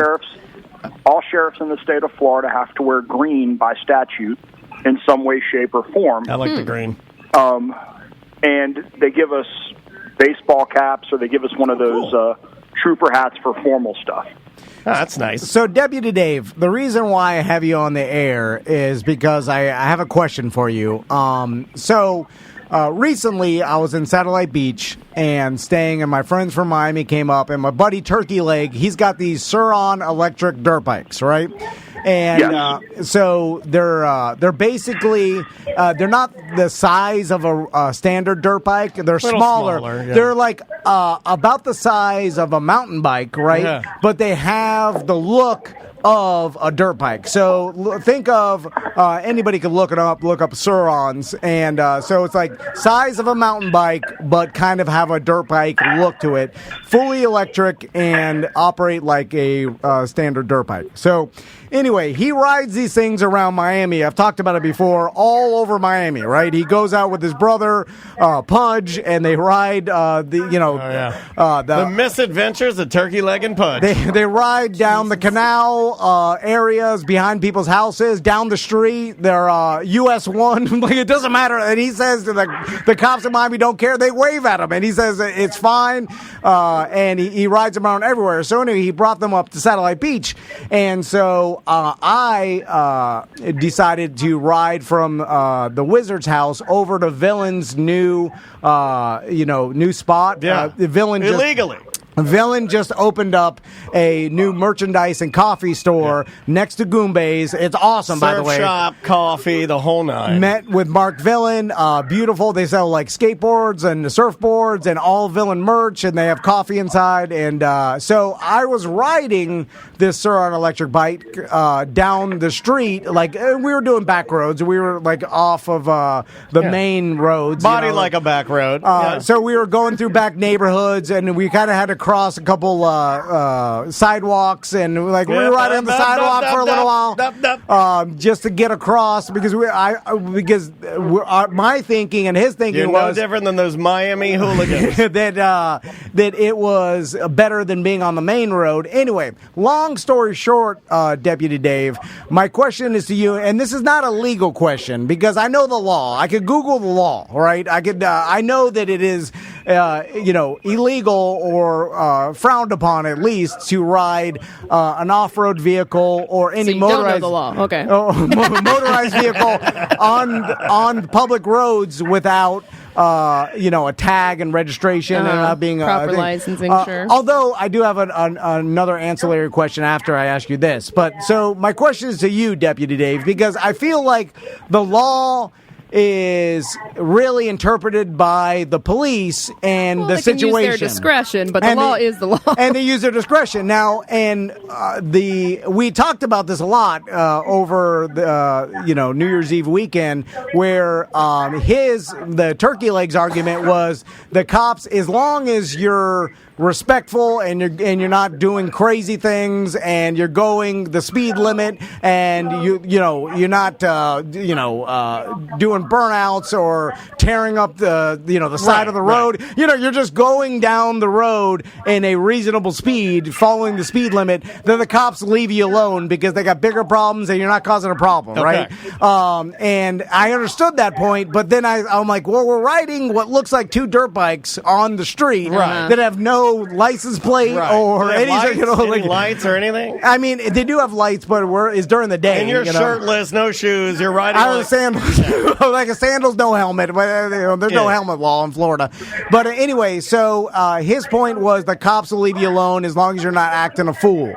All sheriffs in the state of Florida have to wear green by statute in some way, shape, or form. I like the green. And they give us baseball caps, or they give us one of those trooper hats for formal stuff. Oh, that's nice. So, Deputy Dave, the reason why I have you on the air is because I have a question for you. Recently, I was in Satellite Beach and staying, and my friends from Miami came up, and my buddy Turkey Leg, he's got these Sur-On electric dirt bikes, right? And so they're basically they're not the size of a standard dirt bike. They're smaller. Yeah. They're like about the size of a mountain bike, right? Yeah. But they have the look of a dirt bike. So think of anybody could look up Surons, and so it's like size of a mountain bike, but kind of have a dirt bike look to it, fully electric and operate like a standard dirt bike. So anyway, he rides these things around Miami. I've talked about it before, all over Miami, right? He goes out with his brother, Pudge, and they ride the misadventures of Turkey Leg and Pudge. They ride down the canal areas behind people's houses, down the street. They're US 1. Like, it doesn't matter. And he says to the cops in Miami don't care. They wave at him, and he says it's fine. And he rides them around everywhere. So anyway, he brought them up to Satellite Beach, and so I decided to ride from the Wizard's house over to Villain's new spot. Yeah, Villain illegally. Villain just opened up a new merchandise and coffee store next to Goombay's. It's awesome, by the way. Surf shop, coffee, the whole nine. Met with Mark Villain. Beautiful. They sell like skateboards and surfboards and all Villain merch, and they have coffee inside. And so I was riding this Suron electric bike down the street. Like, we were doing back roads. We were like off of the main roads. Body like a back road. So we were going through back neighborhoods, and we kind of had to cross a couple sidewalks, and we were riding on the sidewalk for a little while just to get across, because my thinking and his thinking was no different than those Miami hooligans. that it was better than being on the main road. Anyway, long story short, Deputy Dave, my question is to you, and this is not a legal question because I know the law. I could Google the law, right? I know that it is illegal or frowned upon, at least, to ride an off-road vehicle or any motorized motorized vehicle on public roads without a tag and registration and not being proper licensing. Sure. Although I do have another ancillary question after I ask you this, but so my question is to you, Deputy Dave, because I feel like the law is really interpreted by the police and the situation. They can use their discretion, but the law is the law. And they use their discretion. Now, and we talked about this a lot over the New Year's Eve weekend, where the turkey legs argument was the cops, as long as you're respectful and you're not doing crazy things and you're going the speed limit and you're not doing burnouts or tearing up the side of the road. Right. You're just going down the road in a reasonable speed, following the speed limit. Then the cops leave you alone because they got bigger problems and you're not causing a problem, right? And I understood that point, but then I'm like, well, we're riding what looks like two dirt bikes on the street that have no license plate or anything. Any lights or anything? I mean, they do have lights, but it's during the day. And you're shirtless, no shoes. You're riding out of sandals, like a sandals, no helmet. But there's no helmet law in Florida. But anyway, so his point was the cops will leave you alone as long as you're not acting a fool.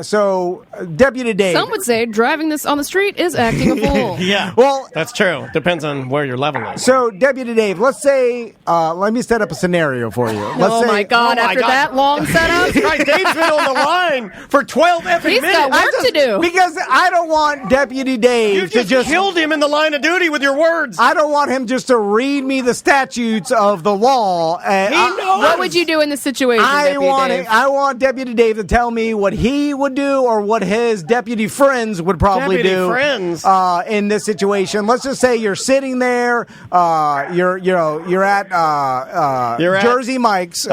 So, Deputy Dave, some would say driving this on the street is acting a fool. Yeah, well, that's true. Depends on where your level is. So, Deputy Dave, let's say, let me set up a scenario for you. My God! After that long setup, right? Dave's been on the line for 12 effing minutes. He's got work to do. Because I don't want Deputy Dave to just killed him in the line of duty with your words. I don't want him just to read me the statutes of the law. He knows. What would you do in this situation, I want Deputy Dave to tell me what he would do or what his deputy friends would probably do. In this situation. Let's just say you're sitting there. You're at Jersey Mike's.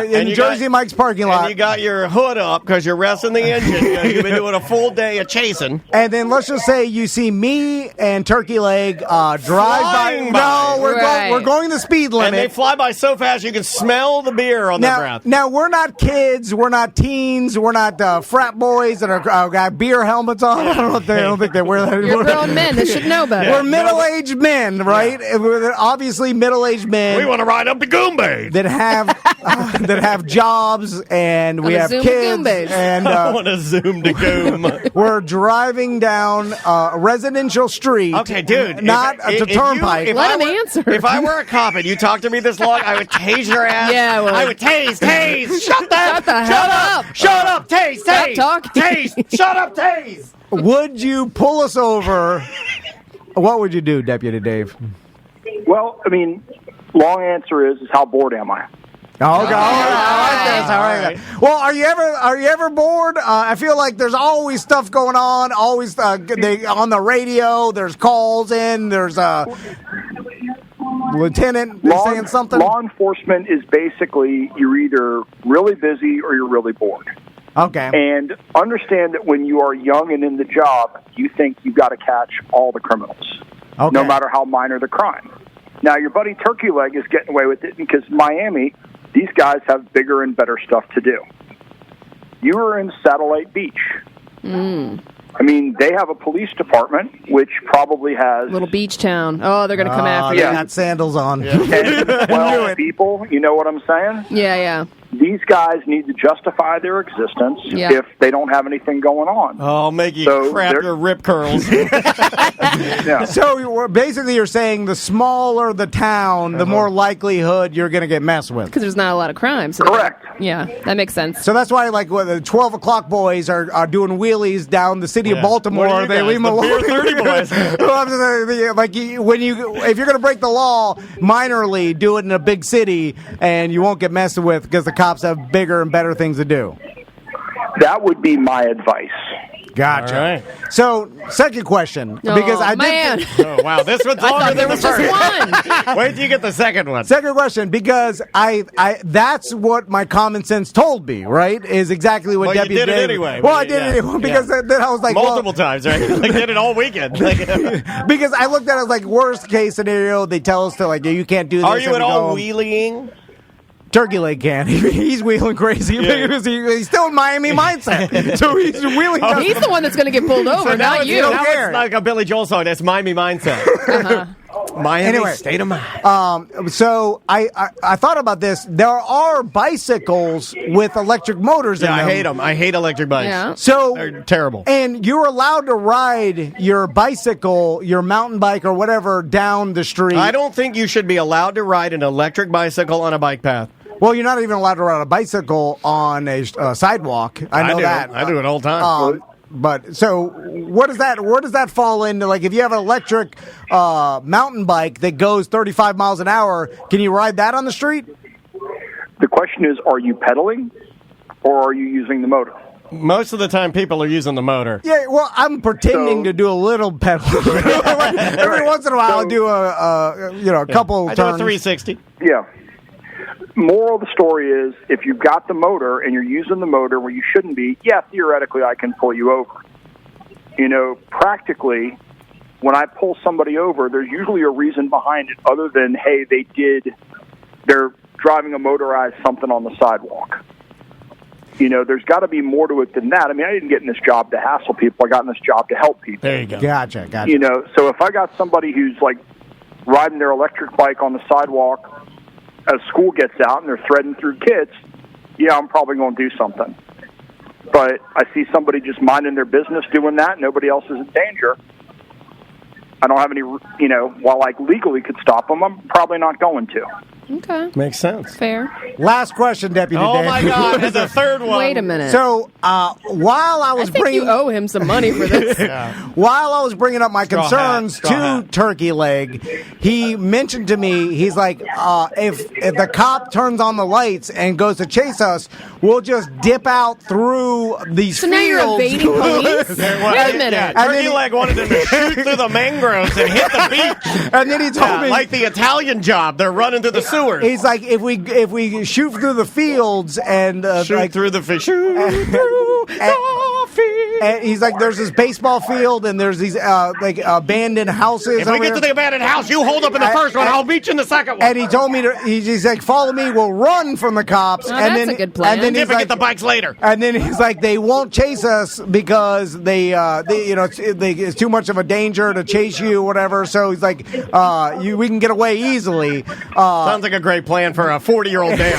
In Jersey Mike's parking lot. And you got your hood up because you're resting the engine. You've been doing a full day of chasing. And then let's just say you see me and Turkey Leg drive by. No, we're going the speed limit. And they fly by so fast you can smell the beer on their breath. Now, we're not kids. We're not teens. We're not frat boys that are got beer helmets on. I don't think they wear that. You're grown men. They should know better. We're middle-aged men, right? Yeah. We're obviously middle-aged men. We want to ride up to Goombay. That that have jobs, and we have kids, and I want to zoom to goom. We're driving down a residential street. Okay, dude, not a turnpike. Let him answer. If I were a cop and you talked to me this long, I would tase your ass. Yeah, well, I would tase. Shut the hell up. Shut up, tase. Stop talking. Tase. Shut up, tase. Would you pull us over? What would you do, Deputy Dave? Well, I mean, long answer is how bored am I? Okay, all right. Well, are you ever bored? I feel like there's always stuff going on. Always on the radio. There's calls in. There's a lieutenant saying something. Law enforcement is basically you're either really busy or you're really bored. Okay. And understand that when you are young and in the job, you think you've got to catch all the criminals, no matter how minor the crime. Now, your buddy Turkey Leg is getting away with it because Miami, these guys have bigger and better stuff to do. You were in Satellite Beach. I mean, they have a police department, which probably has... Little beach town. Oh, they're going to come after you. They got sandals on. 10 to 12 people, you know what I'm saying? Yeah. These guys need to justify their existence if they don't have anything going on. Oh, I'll make you crap your rip curls. So basically you're saying the smaller the town, the more likelihood you're going to get messed with. Because there's not a lot of crime. So correct. Yeah, that makes sense. So that's why the 12 o'clock boys are doing wheelies down the city of Baltimore. They leave them alone. Beer 30 boys. If you're going to break the law minorly, do it in a big city, and you won't get messed with because the cops have bigger and better things to do. That would be my advice. Gotcha. All right. So, second question, because I did. Oh wow, this one's longer than the first. Just one. Wait till you get the second one. Second question, because I that's what my common sense told me. Right, is exactly what Deputy you did Dave. it anyway. Well, I did it anyway because then I was like multiple times, right? Like did it all weekend. Because I looked at it as like worst case scenario. They tell us to you can't do this. Are you at all wheeling? Turkey Leg can. He's wheeling crazy because he's still in Miami mindset. So he's wheeling. Oh, he's the one that's going to get pulled over, not you. Now it's like a Billy Joel song. That's Miami mindset. Miami state of mind. So I thought about this. There are bicycles with electric motors in them. I hate them. I hate electric bikes. Yeah. So they're terrible. And you're allowed to ride your bicycle, your mountain bike or whatever down the street. I don't think you should be allowed to ride an electric bicycle on a bike path. Well, you're not even allowed to ride a bicycle on a sidewalk. I know that. I do it all the time. But so where does that fall into? Like if you have an electric mountain bike that goes 35 miles an hour, can you ride that on the street? The question is, are you pedaling or are you using the motor? Most of the time, people are using the motor. Yeah, well, I'm pretending to do a little pedal. Every once in a while, I'll do a couple turns. I do a 360. Yeah. Moral of the story is, if you've got the motor and you're using the motor where you shouldn't be, theoretically I can pull you over. Practically, when I pull somebody over, there's usually a reason behind it other than, hey, they're driving a motorized something on the sidewalk. There's got to be more to it than that. I mean, I didn't get in this job to hassle people. I got in this job to help people. There you go. Gotcha. So if I got somebody who's riding their electric bike on the sidewalk as school gets out and they're threading through kids, I'm probably going to do something. But I see somebody just minding their business doing that, nobody else is in danger. I don't have any, while I legally could stop them, I'm probably not going to. Okay. Makes sense. Fair. Last question, Deputy Dave. Oh, my God. There's a third one. Wait a minute. So, while I was you owe him some money for this. While I was bringing up my concerns to Turkey Leg, he mentioned to me, he's like, if the cop turns on the lights and goes to chase us, we'll just dip out through these fields. So now you're evading police? Wait a minute. Yeah, Turkey Leg wanted him to shoot through the mangroves and hit the beach. And then he told me, like the Italian job, they're running through the sewers. He's like, if we shoot through the fields and shoot through the fish, and he's like, there's this baseball field and there's these abandoned houses. If we get to the abandoned house, you hold up in the first one, I'll meet you in the second one. And he told me he's like, follow me, we'll run from the cops. And that's a good plan. And then he's get the bikes later. And then he's like, they won't chase us because it's too much of a danger to chase you, whatever. So he's like, we can get away easily. Sounds like a great plan for a 40-year-old man.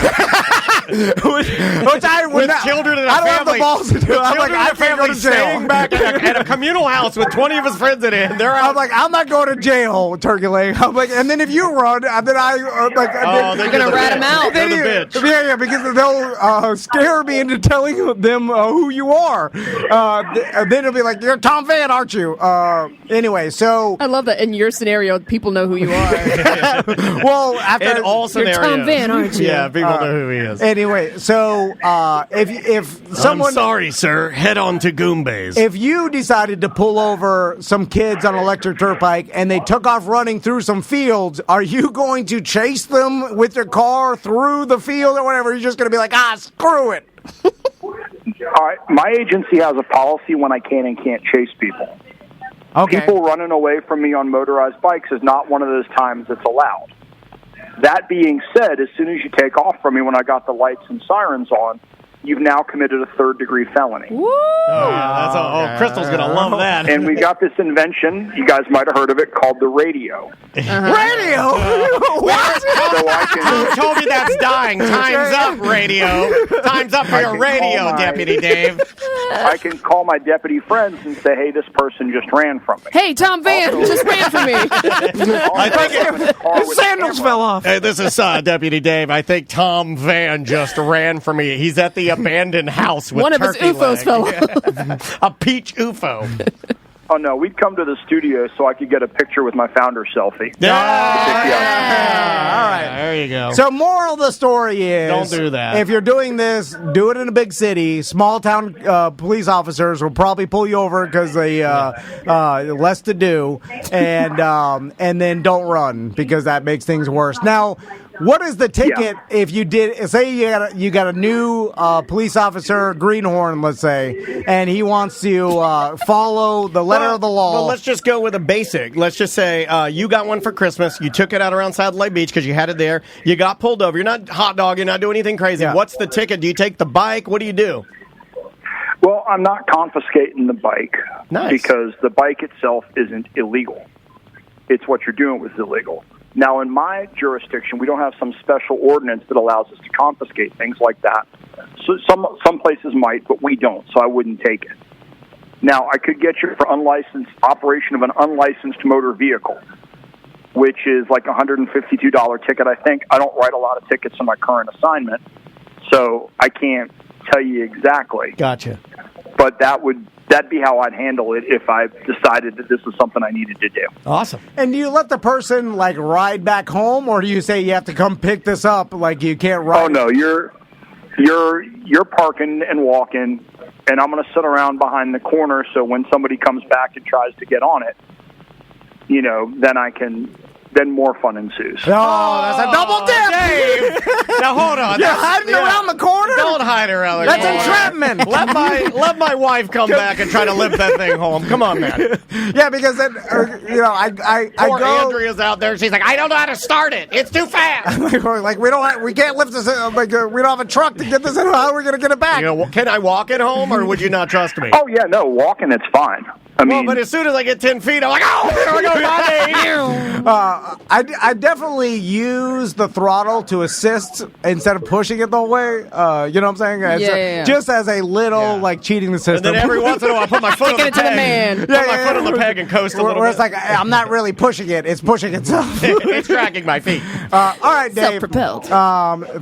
Which I would with not. children and a I don't family. have the balls to do it. I'm Children like, I and a can't go family to jail. staying back at a communal house with 20 of his friends in it. And they're out. I'm like, I'm not going to jail, Turkey Leg. I'm like, and then if you run, then I like. You're gonna rat him out. They're the bitch. Yeah, because they'll scare me into telling them who you are. Then it'll be like, you're Tom Van, aren't you? Anyway, so I love that in your scenario, people know who you are. well, after in all scenarios, you're Tom Van, aren't you? Yeah, people know who he is. Anyway, so if someone, I'm sorry, sir. Head on to Goombas. if you decided to pull over some kids on an electric dirt bike and they took off running through some fields, are you going to chase them with your car through the field or whatever? You're just going to be like, screw it. All right, my agency has a policy when I can and can't chase people. Okay. People running away from me on motorized bikes is not one of those times that's allowed. That being said, as soon as you take off from me when I got the lights and sirens on, you've now committed a third-degree felony. Woo! Crystal's going to love that. And we got this invention, you guys might have heard of it, called the radio. Radio? What? So I Who told you that's dying? Time's up, radio. Time's up for your radio, Deputy Dave. I can call my deputy friends and say, hey, this person just ran from me. Hey, Tom Van just ran from me. I think His sandals fell off. Hey, this is Deputy Dave. I think Tom Van just ran from me. He's at the abandoned house with One of his turkey UFOs leg. fell off. A peach UFO. Oh, no, we'd come to the studio so I could get a picture with my founder selfie. Yeah. All right. There you go. So moral of the story is, Don't do that. If you're doing this, do it in a big city. Small town police officers will probably pull you over because they less to do, and then don't run because that makes things worse. Now, what is the ticket if you did? Say you got a new police officer, greenhorn, let's say, and he wants to follow the letter of the law. Well, let's just go with a basic. Let's just say you got one for Christmas. You took it out around Satellite Beach because you had it there. You got pulled over. You're not hot dog. You're not doing anything crazy. Yeah. What's the ticket? Do you take the bike? What do you do? Well, I'm not confiscating the bike because the bike itself isn't illegal. It's what you're doing with illegal. Now, in my jurisdiction, we don't have some special ordinance that allows us to confiscate things like that. So some places might, but we don't, so I wouldn't take it. Now, I could get you for unlicensed operation of an unlicensed motor vehicle, which is like a $152 ticket, I think. I don't write a lot of tickets on my current assignment, so I can't tell you exactly. Gotcha. But that'd be how I'd handle it if I decided that this was something I needed to do. Awesome. And do you let the person ride back home, or do you say you have to come pick this up? Like you can't ride? Oh no, you're parking and walking, and I'm going to sit around behind the corner. So when somebody comes back and tries to get on it, then more fun ensues. Oh, that's a double dip! Dave. Now hold on. You're hiding around the corner? Don't hide around the That's corner. entrapment! Let my wife come back and try to limp that thing home. Come on, man. Yeah, because then, I Poor go... Andrea's out there. She's like, I don't know how to start it. It's too fast. we can't lift this, we don't have a truck to get this in. How are we going to get it back? Can I walk it home, or would you not trust me? Oh yeah, no, walking it's fine. But as soon as I get 10 feet, I'm like, oh, there we go, Bobby. I definitely use the throttle to assist instead of pushing it the whole way. You know what I'm saying? Yeah. Just as a little, cheating the system. And then every once in a while, I put my foot on the It to the peg. man. Put my foot on the peg and coast a little where bit. it's like, I'm not really pushing it. It's pushing itself. It's dragging my feet. All right, Dave. Self-propelled.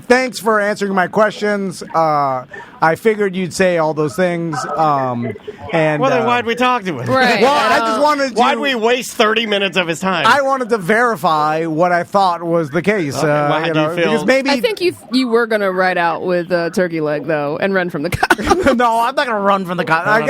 Thanks for answering my questions. I figured you'd say all those things. Well, then why'd we talk to him? Right. Well, I just wanted to... Why'd we waste 30 minutes of his time? I wanted to verify what I thought was the case. Okay, how do you feel? Because maybe... I think you were going to ride out with Turkey Leg, though, and run from the cops. No, I'm not going to run from the cops.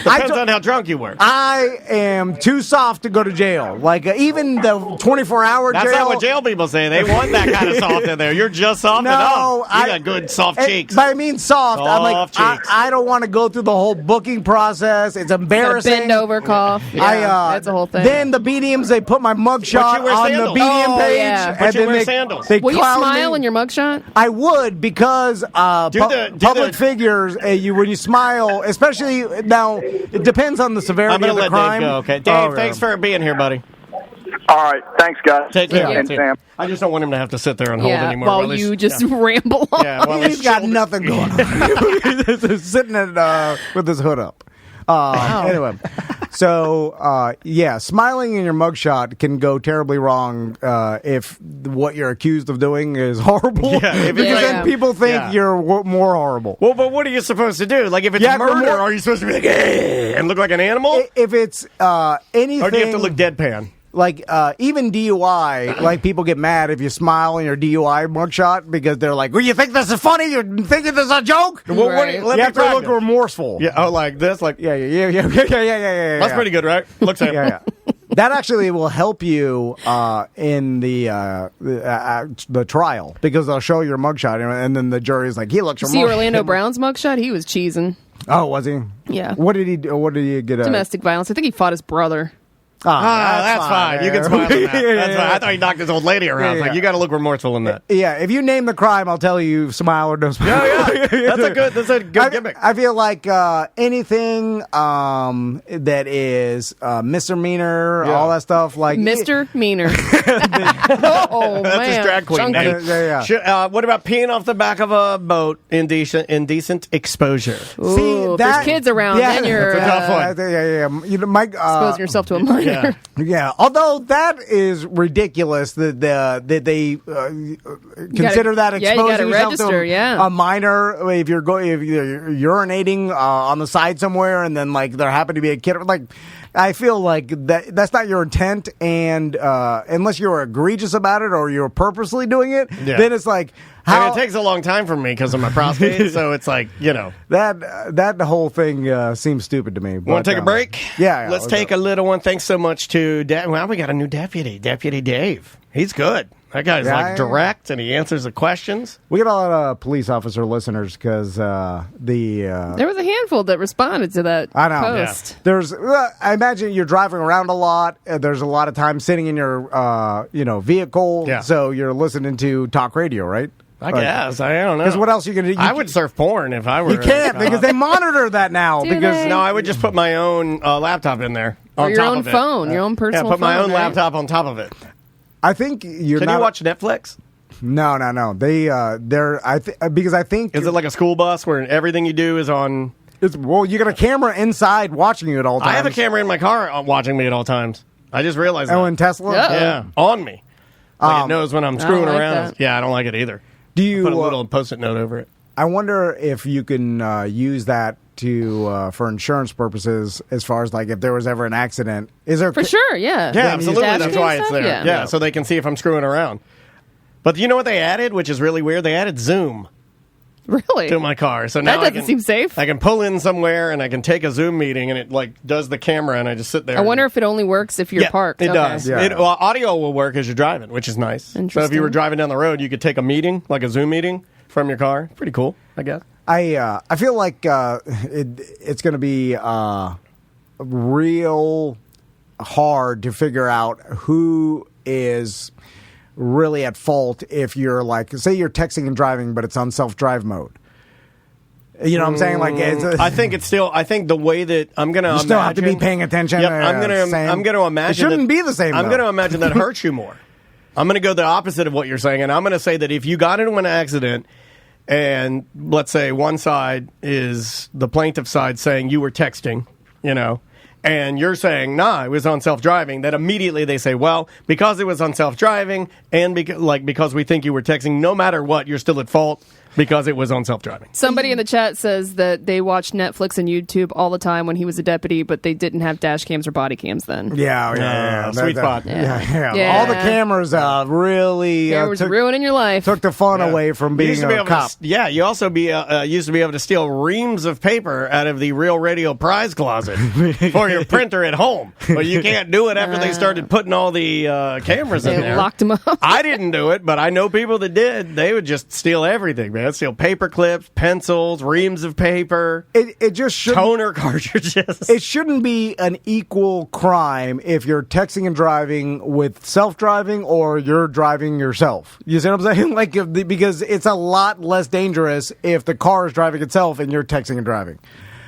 Depends on how drunk you were. I am too soft to go to jail. Even the 24-hour jail... That's not what jail people say. They want that kind of soft in there. You're just soft enough. You got good soft cheeks. But I mean soft. I'm like, cheeks. I don't want to go through the whole booking process. It's embarrassing. Bend over cough. Yeah, that's a whole thing. Then the BDMs, they put my mugshot on sandals. the BDM page. Yeah. But you wear sandals. They Will you clown smile me. in your mugshot? I would, because public figures, when you smile, especially now, it depends on the severity I'm going of to the let crime. Dave go, okay? Dave, thanks for being here, buddy. All right. Thanks, guys. Take care. And Sam. I just don't want him to have to sit there and hold anymore. While you just ramble on. Yeah, well, He's got nothing going on. He's sitting with his hood up. Anyway, so smiling in your mugshot can go terribly wrong if what you're accused of doing is horrible. Yeah, because then people think you're more horrible. Well, but what are you supposed to do? Like, if it's murder, are you supposed to be like, hey, and look like an animal? If it's anything, or do you have to look deadpan? Like, even DUI, like, people get mad if you smile in your DUI mugshot because they're like, well, you think this is funny? You're thinking this is a joke? Well, right. you have to look remorseful. Yeah, like this? Like, yeah. That's pretty good, right? Looks like yeah. That actually will help you in the trial because they'll show your mugshot and then the jury's like, he looks remorseful. See Orlando Brown's mugshot? He was cheesing. Oh, was he? Yeah. What did he do? What did he get? Domestic violence. I think he fought his brother. That's fine. You can smile at that. That's fine. I thought he knocked this old lady around. Like, you got to look remorseful in that. Yeah, if you name the crime, I'll tell you smile or don't smile. Yeah. That's a good gimmick. I feel like anything that is misdemeanor, all that stuff, like Mr. Meaner. Oh, man. That's his drag queen name. Yeah. What about peeing off the back of a boat in indecent exposure? Ooh, See, if there's kids around, then you're that's a tough one. Yeah. You know, Mike, exposing yourself to a minor. Yeah. Although that is ridiculous that they consider that exposing yourself to a minor if you're urinating on the side somewhere and then like there happened to be a kid like. I feel like that's not your intent, and unless you're egregious about it or you're purposely doing it, then it's like how and it takes a long time for me because of my prostate. So it's like that whole thing seems stupid to me. Want to take a break? Yeah. Let's take a little one. Thanks so much to well, we got a new Deputy Dave. He's good. That guy's direct and he answers the questions. We got a lot of police officer listeners because there was a handful that responded to that post. Yeah. There's, I imagine you're driving around a lot. There's a lot of time sitting in your vehicle, so you're listening to talk radio, right? I guess. I don't know. Because what else are you going to do? I would surf porn if I were. You can't because they monitor that now. No, I would just put my own laptop in there. Or your own phone, your own personal phone. Yeah, put my own laptop on top of it. I think Can you watch Netflix? No. They're because I think is it like a school bus where everything you do is on? Well, you got a camera inside watching you at all times. I have a camera in my car watching me at all times. I just realized that. Oh, in Tesla? Yeah, on me. Like it knows when I'm screwing around. That. Yeah, I don't like it either. Do you put a little post-it note over it? I wonder if you can use that for insurance purposes, as far as like if there was ever an accident. Is there for sure? Yeah, absolutely. That's why it's there. Yeah, so they can see if I'm screwing around. But you know what they added, which is really weird? They added Zoom. Really? To my car. So now that doesn't seem safe. I can pull in somewhere and I can take a Zoom meeting and it like does the camera and I just sit there. I wonder if it only works if you're parked. It does. Yeah. Well, audio will work as you're driving, which is nice. So if you were driving down the road, you could take a meeting, like a Zoom meeting, from your car. Pretty cool, I guess. I feel like it's going to be real hard to figure out who is really at fault if you're like, say you're texting and driving, but it's on self-drive mode. You know what I'm saying? Like, I think it's still. I think the way that I'm going to still have to be paying attention. Yep, I'm going to imagine it shouldn't be the same. I'm going to imagine that hurts you more. I'm going to go the opposite of what you're saying, and I'm going to say that if you got into an accident, and let's say one side is the plaintiff side saying you were texting, and you're saying, nah, it was on self-driving, that immediately they say, well, because it was on self-driving and because we think you were texting, no matter what, you're still at fault because it was on self-driving. Somebody in the chat says that they watched Netflix and YouTube all the time when he was a deputy, but they didn't have dash cams or body cams then. Yeah. Sweet spot. Yeah. All the cameras really ruining your life. Took the fun away from being a cop. You also used to be able to steal reams of paper out of the Real Radio prize closet for your printer at home. But you can't do it after they started putting all the cameras in there. They locked them up. I didn't do it, but I know people that did. They would just steal everything, man. Steal paper clips, pencils, reams of paper. It just shouldn't, toner cartridges. It shouldn't be an equal crime if you're texting and driving with self-driving or you're driving yourself. You see what I'm saying? Like, because it's a lot less dangerous if the car is driving itself and you're texting and driving.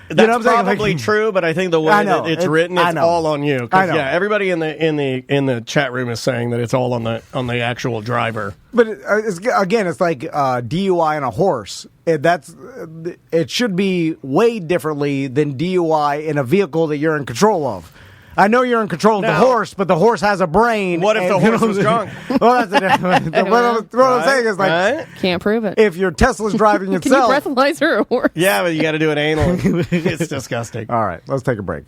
That's probably true, but I think the way that it's written, it's all on you. Yeah, everybody in the chat room is saying that it's all on the actual driver. But it's like DUI on a horse. It should be weighed differently than DUI in a vehicle that you're in control of. I know you're in control of the horse, but the horse has a brain. What if the horse was drunk? Well, that's what I'm saying is like can't prove it. If your Tesla's driving itself, can you breathalyzer a horse? Yeah, but you got to do it anally. It's disgusting. All right, let's take a break.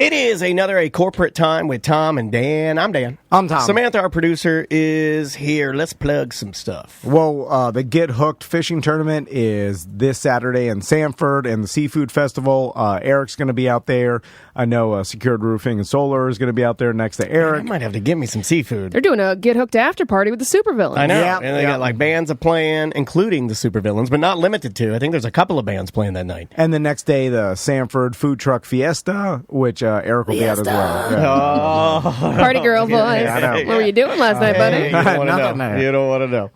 It is another corporate time with Tom and Dan. I'm Dan. I'm Tom. Samantha, our producer, is here. Let's plug some stuff. Well, the Get Hooked fishing tournament is this Saturday in Sanford, and the Seafood Festival. Eric's going to be out there. I know Secured Roofing and Solar is going to be out there next to Eric. I might have to give me some seafood. They're doing a Get Hooked after party with the supervillains. I know. Yeah, and they got like bands playing, including the supervillains, but not limited to. I think there's a couple of bands playing that night. And the next day, the Sanford Food Truck Fiesta, which Eric will be out as well. Yeah. Oh. Party girl boys. Yeah, what were you doing last night, buddy? You don't want to know. You don't want to know.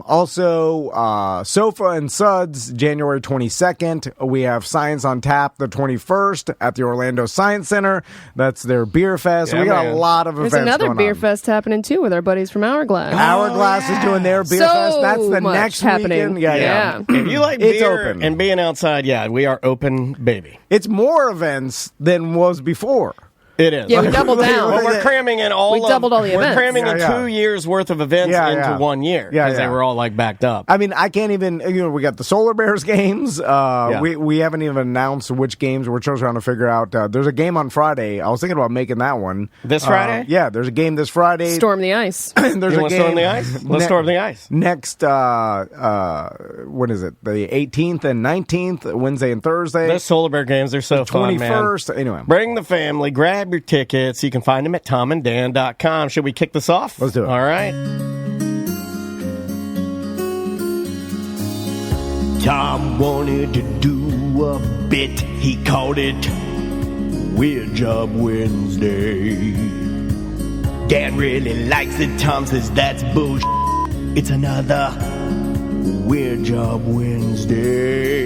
Also, Sofa and Suds, January 22nd. We have Science on Tap the 21st at the Orlando Science Center. That's their beer fest. Yeah, we got a lot of events There's another going beer on. fest happening, too, with our buddies from Hourglass. Hourglass is doing their beer fest. That's the next happening. weekend. Yeah. If you like It's beer open. and being outside, we are open, baby. It's more events than was before. It is. Yeah, we doubled down. But we're cramming in We doubled all the events. We're cramming in 2 years worth of events into 1 year because they were all like backed up. I mean, I can't even. We got the Solar Bears games. We haven't even announced which games. We're still trying to figure out. There's a game on Friday. I was thinking about making that one this Friday. Yeah, there's a game this Friday. Storm the ice. There's you a want to game. storm the ice? Let's storm the ice. Next, what is it? The 18th and 19th, Wednesday and Thursday. Those Solar Bear games are so fun, man. 21st. Anyway, bring the family. Grab your tickets. You can find them at tomandan.com. Should we kick this off? Let's do it. All right. Tom wanted to do a bit. He called it Weird Job Wednesday. Dan really likes it. Tom says that's bullshit. It's another Weird Job Wednesday.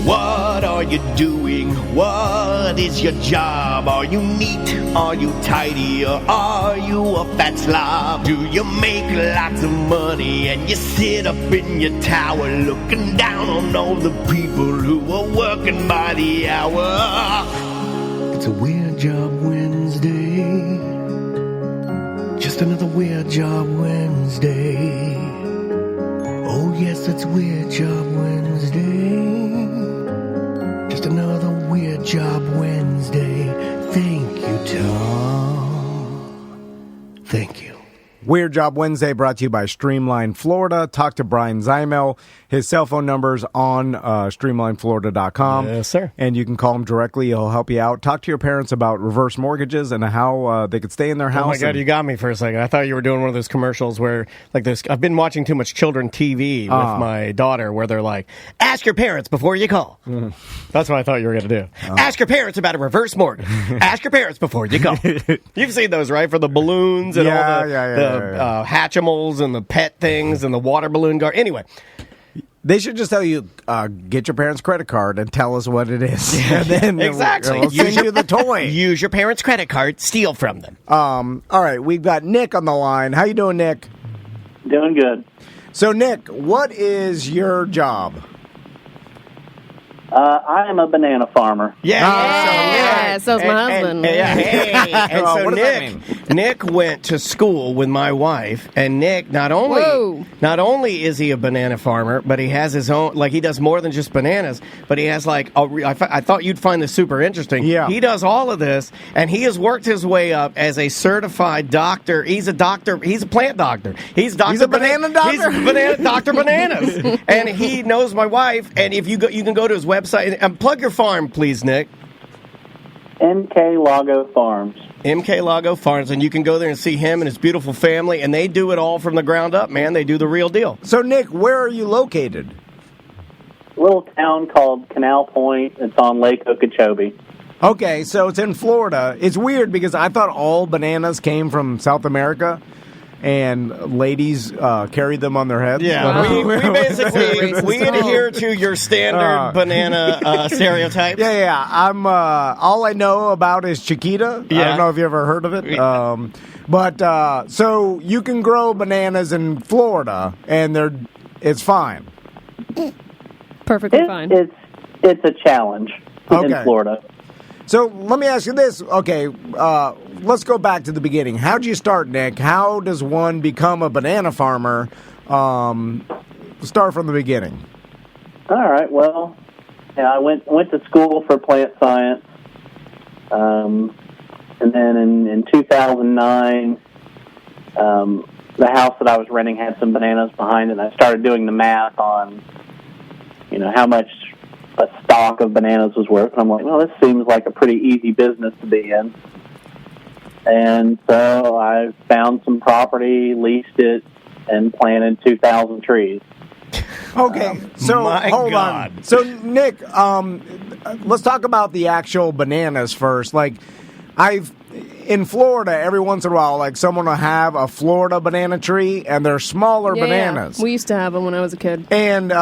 What are you doing? What is your job? Are you neat? Are you tidy? Or are you a fat slob? Do you make lots of money and you sit up in your tower looking down on all the people who are working by the hour? It's a Weird Job Wednesday. Just another Weird Job Wednesday. Oh yes, it's Weird Job Wednesday. Just another Weird Job Wednesday. Thank you, Tom. Thank you. Weird Job Wednesday brought to you by Streamline Florida. Talk to Brian Zymel. His cell phone number's on streamlineflorida.com. Yes, sir. And you can call him directly. He'll help you out. Talk to your parents about reverse mortgages and how they could stay in their house. Oh, my God, you got me for a second. I thought you were doing one of those commercials where, like this, I've been watching too much children TV with my daughter where they're like, ask your parents before you call. Mm. That's what I thought you were going to do. Ask your parents about a reverse mortgage. Ask your parents before you call. You've seen those, right? For the balloons and all the Hatchimals and the pet things and the water balloon guard. Anyway. They should just tell you, get your parents' credit card and tell us what it is. And then exactly. We'll send you the toy. Use your parents' credit card. Steal from them. All right. We've got Nick on the line. How you doing, Nick? Doing good. So, Nick, what is your job? I am a banana farmer. So's my husband. Nick went to school with my wife, and Nick not only is he a banana farmer, but he has his own, like he does more than just bananas, but he has like, I thought you'd find this super interesting. Yeah. He does all of this, and he has worked his way up as a certified doctor. He's a doctor. He's a plant doctor. He's a banana doctor? He's Dr. Bananas. And he knows my wife, and if you can go to his website and plug your farm, please, Nick. MK Lago Farms. MK Lago Farms, and you can go there and see him and his beautiful family, and they do it all from the ground up, man. They do the real deal. So, Nick, where are you located? A little town called Canal Point. It's on Lake Okeechobee. Okay, so it's in Florida. It's weird because I thought all bananas came from South America. and ladies carry them on their heads. Yeah, we basically we adhere to your standard banana stereotypes. Yeah. I'm all I know about is Chiquita. Yeah. I don't know if you ever heard of it. But so you can grow bananas in Florida, and it's fine. Perfectly fine. It's a challenge in Florida. So let me ask you this. Okay, let's go back to the beginning. How'd you start, Nick? How does one become a banana farmer? Start from the beginning. All right. Well, I went to school for plant science, and then in 2009, the house that I was renting had some bananas behind it, and I started doing the math on, how much a stock of bananas was worth. And I'm like, well, this seems like a pretty easy business to be in. And so I found some property, leased it, and planted 2,000 trees. Okay, so hold on. So, Nick, let's talk about the actual bananas first. Like, in Florida, every once in a while, like someone will have a Florida banana tree, and they're smaller bananas. Yeah. We used to have them when I was a kid. And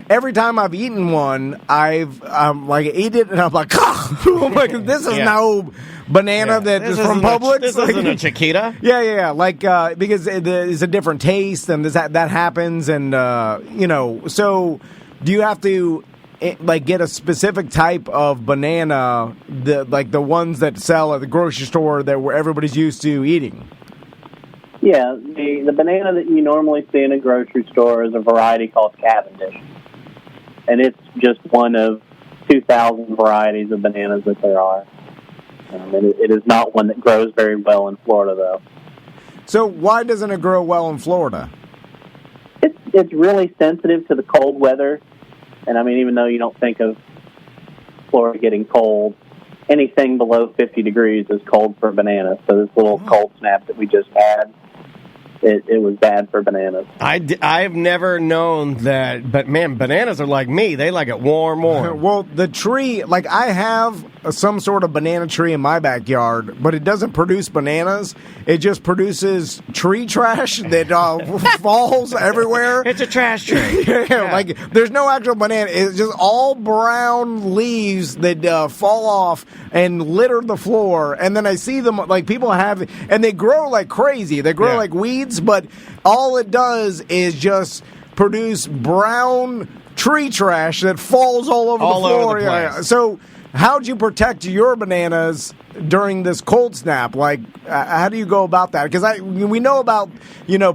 every time I've eaten one, I've eat it, and I'm like, I'm like, this is no banana that is from Publix. This isn't a Chiquita. Yeah. Because it's a different taste, and that happens, and So, do you have to get a specific type of banana, the ones that sell at the grocery store where everybody's used to eating? Yeah, the banana that you normally see in a grocery store is a variety called Cavendish, and it's just one of 2,000 varieties of bananas that there are. It is not one that grows very well in Florida, though. So why doesn't it grow well in Florida? It's really sensitive to the cold weather. And, even though you don't think of Florida getting cold, anything below 50 degrees is cold for bananas. So this little cold snap that we just had, it was bad for bananas. I've never known that, but, man, bananas are like me. They like it warm. Well, the tree, I have some sort of banana tree in my backyard, but it doesn't produce bananas. It just produces tree trash that falls everywhere. It's a trash tree. Yeah. There's no actual banana. It's just all brown leaves that fall off and litter the floor. And then I see them, people have, and they grow like crazy. They grow like weeds, but all it does is just produce brown tree trash that falls all over the floor. Over the place. So how'd you protect your bananas during this cold snap? How do you go about that? Because we know about,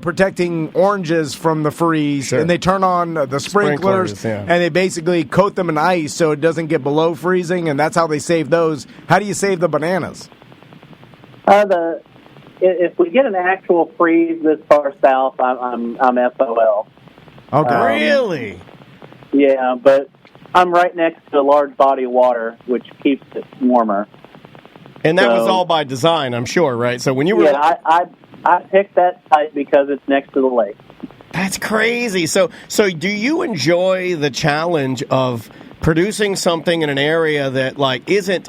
protecting oranges from the freeze, and they turn on the sprinklers, and they basically coat them in ice so it doesn't get below freezing, and that's how they save those. How do you save the bananas? If we get an actual freeze this far south, I'm SOL. Okay. Really? Yeah, but I'm right next to a large body of water, which keeps it warmer. And that was all by design, I'm sure, right? So when you were... Yeah, I picked that site because it's next to the lake. That's crazy. So do you enjoy the challenge of producing something in an area that, isn't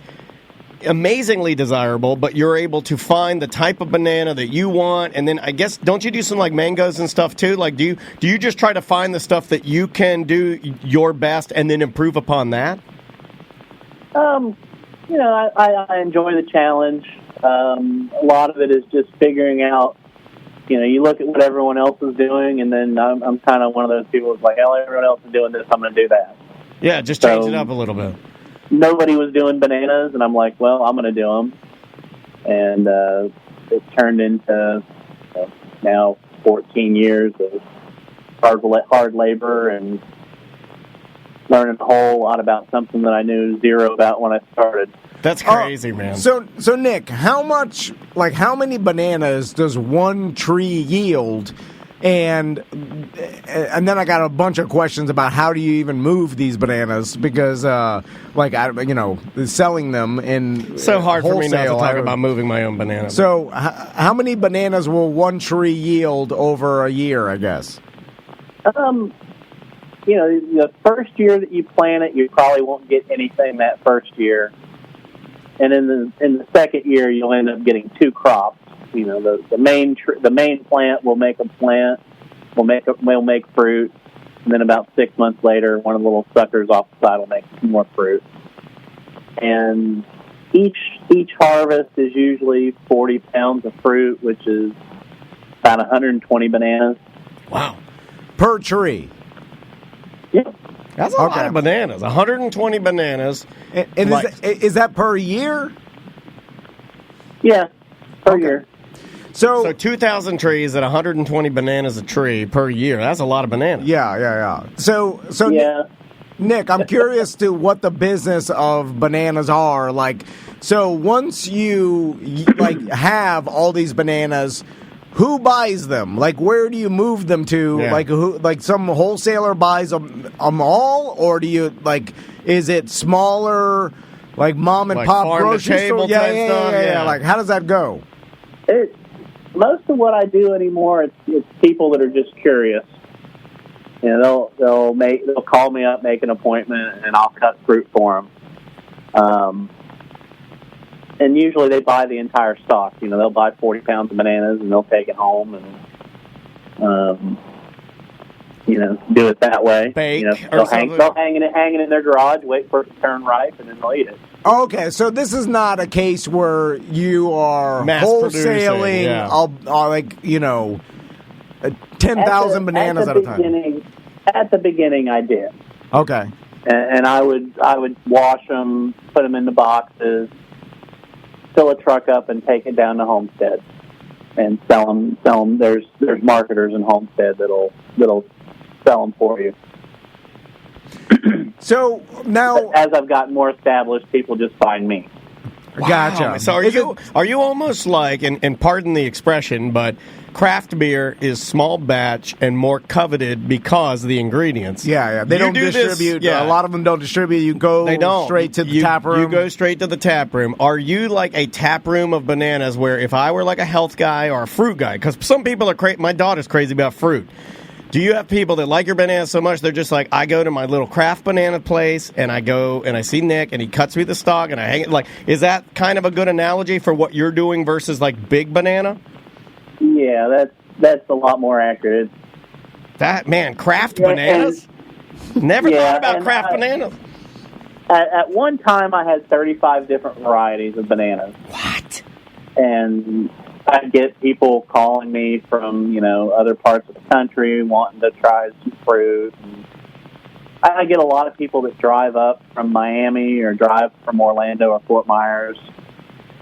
amazingly desirable, but you're able to find the type of banana that you want? And then I guess, don't you do some mangoes and stuff too? Do you just try to find the stuff that you can do your best and then improve upon that? I enjoy the challenge. A lot of it is just figuring out, you look at what everyone else is doing, and then I'm kind of one of those people who's like, everyone else is doing this, I'm going to do that. Yeah, just change it up a little bit. Nobody was doing bananas, and I'm like, well, I'm going to do them. And it turned into now 14 years of hard labor and learning a whole lot about something that I knew zero about when I started. That's crazy, man. So Nick, how many bananas does one tree yield? And then I got a bunch of questions about how do you even move these bananas, because selling them in so hard wholesale, for me not to talk about moving my own bananas. So how many bananas will one tree yield over a year, I guess? The first year that you plant it, you probably won't get anything that first year, and in the second year you'll end up getting 2 crops. the main plant will make a plant, will make fruit, and then about 6 months later, one of the little suckers off the side will make some more fruit. And each harvest is usually 40 pounds of fruit, which is about 120 bananas. Wow. Per tree. Yep. That's a lot of bananas. 120 bananas. And is that per year? Yeah, per year. So 2,000 trees at 120 bananas a tree per year. That's a lot of bananas. Yeah. So yeah. Nick, I'm curious to what the business of bananas are. Like, so once you have all these bananas, who buys them? Like, where do you move them to? Yeah. Like some wholesaler buys them all, or do you is it smaller, like mom and pop farm to grocery table store? type stuff? Yeah. Like, how does that go? Most of what I do anymore, it's people that are just curious. They'll call me up, make an appointment, and I'll cut fruit for them. And usually they buy the entire stock. They'll buy 40 pounds of bananas and they'll take it home and do it that way. Bake they'll hang it in their garage, wait for it to turn ripe, and then they'll eat it. Okay, so this is not a case where you are wholesaling, 10,000 bananas at a time. At the beginning, I did. Okay. And I would wash them, put them into boxes, fill a truck up, and take it down to Homestead and sell them. There's marketers in Homestead that'll sell them for you. So now, as I've gotten more established, people just find me. Wow. Gotcha. So are you almost like, and pardon the expression, but craft beer is small batch and more coveted because of the ingredients. Yeah. They don't distribute. A lot of them don't distribute. You go straight to the tap room. You go straight to the tap room. Are you like a tap room of bananas where if I were like a health guy or a fruit guy, because some people are crazy, my daughter's crazy about fruit. Do you have people that like your bananas so much they're just like, I go to my little craft banana place and I go and I see Nick and he cuts me the stalk and I hang it? Like, is that kind of a good analogy for what you're doing versus like big banana? Yeah, that's a lot more accurate. Craft bananas? Never thought about craft bananas. At one time, I had 35 different varieties of bananas. What? And I get people calling me from, other parts of the country wanting to try some fruit. And I get a lot of people that drive up from Miami or drive from Orlando or Fort Myers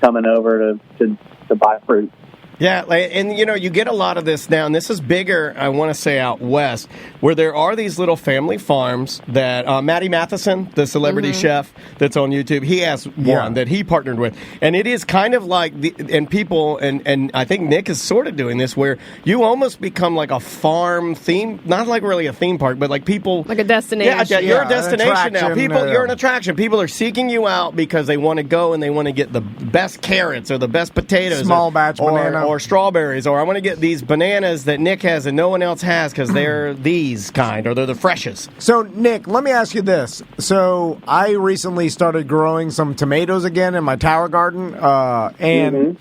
coming over to buy fruit. Yeah, and you get a lot of this now, and this is bigger, I want to say, out west, where there are these little family farms that Matty Matheson, the celebrity chef that's on YouTube, he has one that he partnered with, and it is kind of like, and I think Nick is sort of doing this, where you almost become like a farm theme, not like really a theme park, but like people... Like a destination. Yeah, you're a destination now. You're an attraction. People are seeking you out because they want to go and they want to get the best carrots or the best potatoes. Small batch banana. Or strawberries, or I want to get these bananas that Nick has and no one else has because they're these kind, or they're the freshest. So, Nick, let me ask you this. So, I recently started growing some tomatoes again in my tower garden, and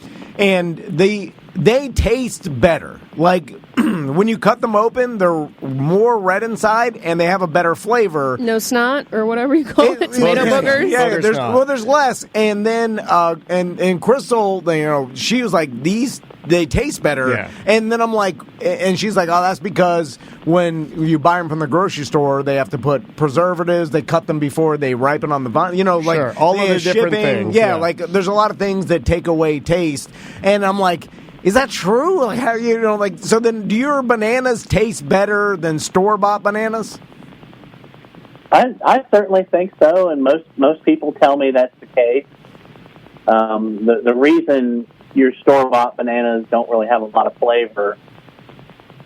they taste better. Like, when you cut them open, they're more red inside, and they have a better flavor. No snot, or whatever you call it, tomato boogers? Yeah, there's less. And then, and Crystal, she was like, they taste better. Yeah. And then I'm like, and she's like, oh, that's because when you buy them from the grocery store, they have to put preservatives. They cut them before they ripen on the vine. Like all of the shipping, different things. Yeah, like there's a lot of things that take away taste. And I'm like, is that true? Like, how so then do your bananas taste better than store-bought bananas? I certainly think so, and most people tell me that's the case. The reason your store-bought bananas don't really have a lot of flavor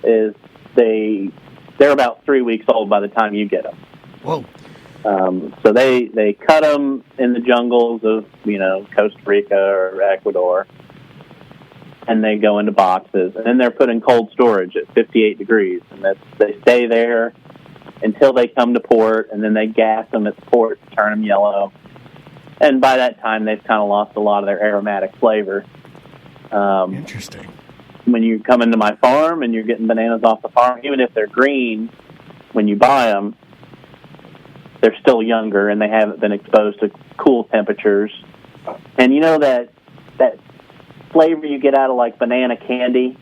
is they're about 3 weeks old by the time you get them. Whoa. So they cut them in the jungles of, Costa Rica or Ecuador, and they go into boxes. And then they're put in cold storage at 58 degrees. And they stay there until they come to port, and then they gas them at the port to turn them yellow. And by that time, they've kind of lost a lot of their aromatic flavor. Interesting. When you come into my farm and you're getting bananas off the farm, even if they're green, when you buy them, they're still younger and they haven't been exposed to cool temperatures. And you know that flavor you get out of like banana candy?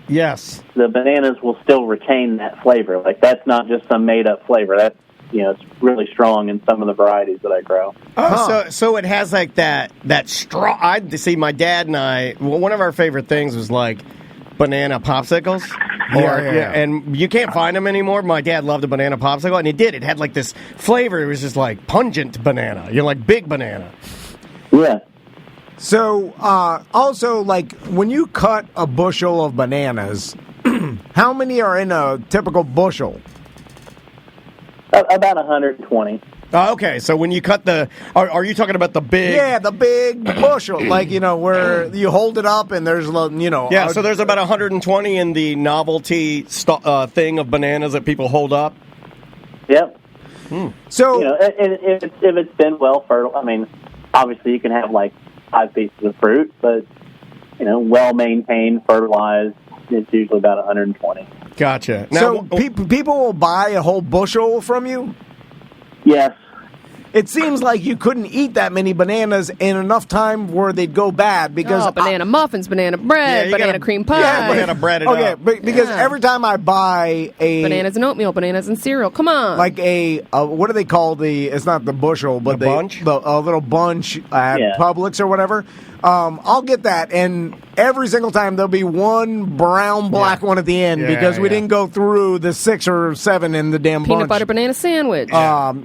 Yes. The bananas will still retain that flavor. Like that's not just some made up flavor. That's, it's really strong in some of the varieties that I grow. Oh, so it has like that strong. I see. My dad and I. One of our favorite things was like banana popsicles. Yeah. And you can't find them anymore. My dad loved a banana popsicle, and he did. It had like this flavor. It was just like pungent banana. Like big banana. Yeah. So, also, like, when you cut a bushel of bananas, how many are in a typical bushel? About 120. Oh, okay, so when you cut are you talking about the big? Yeah, the big bushel, like, where you hold it up and there's, Yeah, so there's about 120 in the novelty thing of bananas that people hold up? Yep. So, and if it's been well fertilized, I mean, obviously you can have, like, 5 pieces of fruit, but, well-maintained, fertilized, it's usually about 120. Gotcha. Now, so people will buy a whole bushel from you? Yes. It seems like you couldn't eat that many bananas in enough time where they'd go bad because banana muffins, banana bread, banana cream pie. Yeah, banana bread. Because every time I buy bananas and oatmeal, bananas and cereal. Come on, like what do they call it's not the bushel, but the bunch, a little bunch at Publix or whatever. I'll get that, and every single time there'll be one black one at the end because we didn't go through the 6 or 7 in the damn peanut bunch. butter banana sandwich.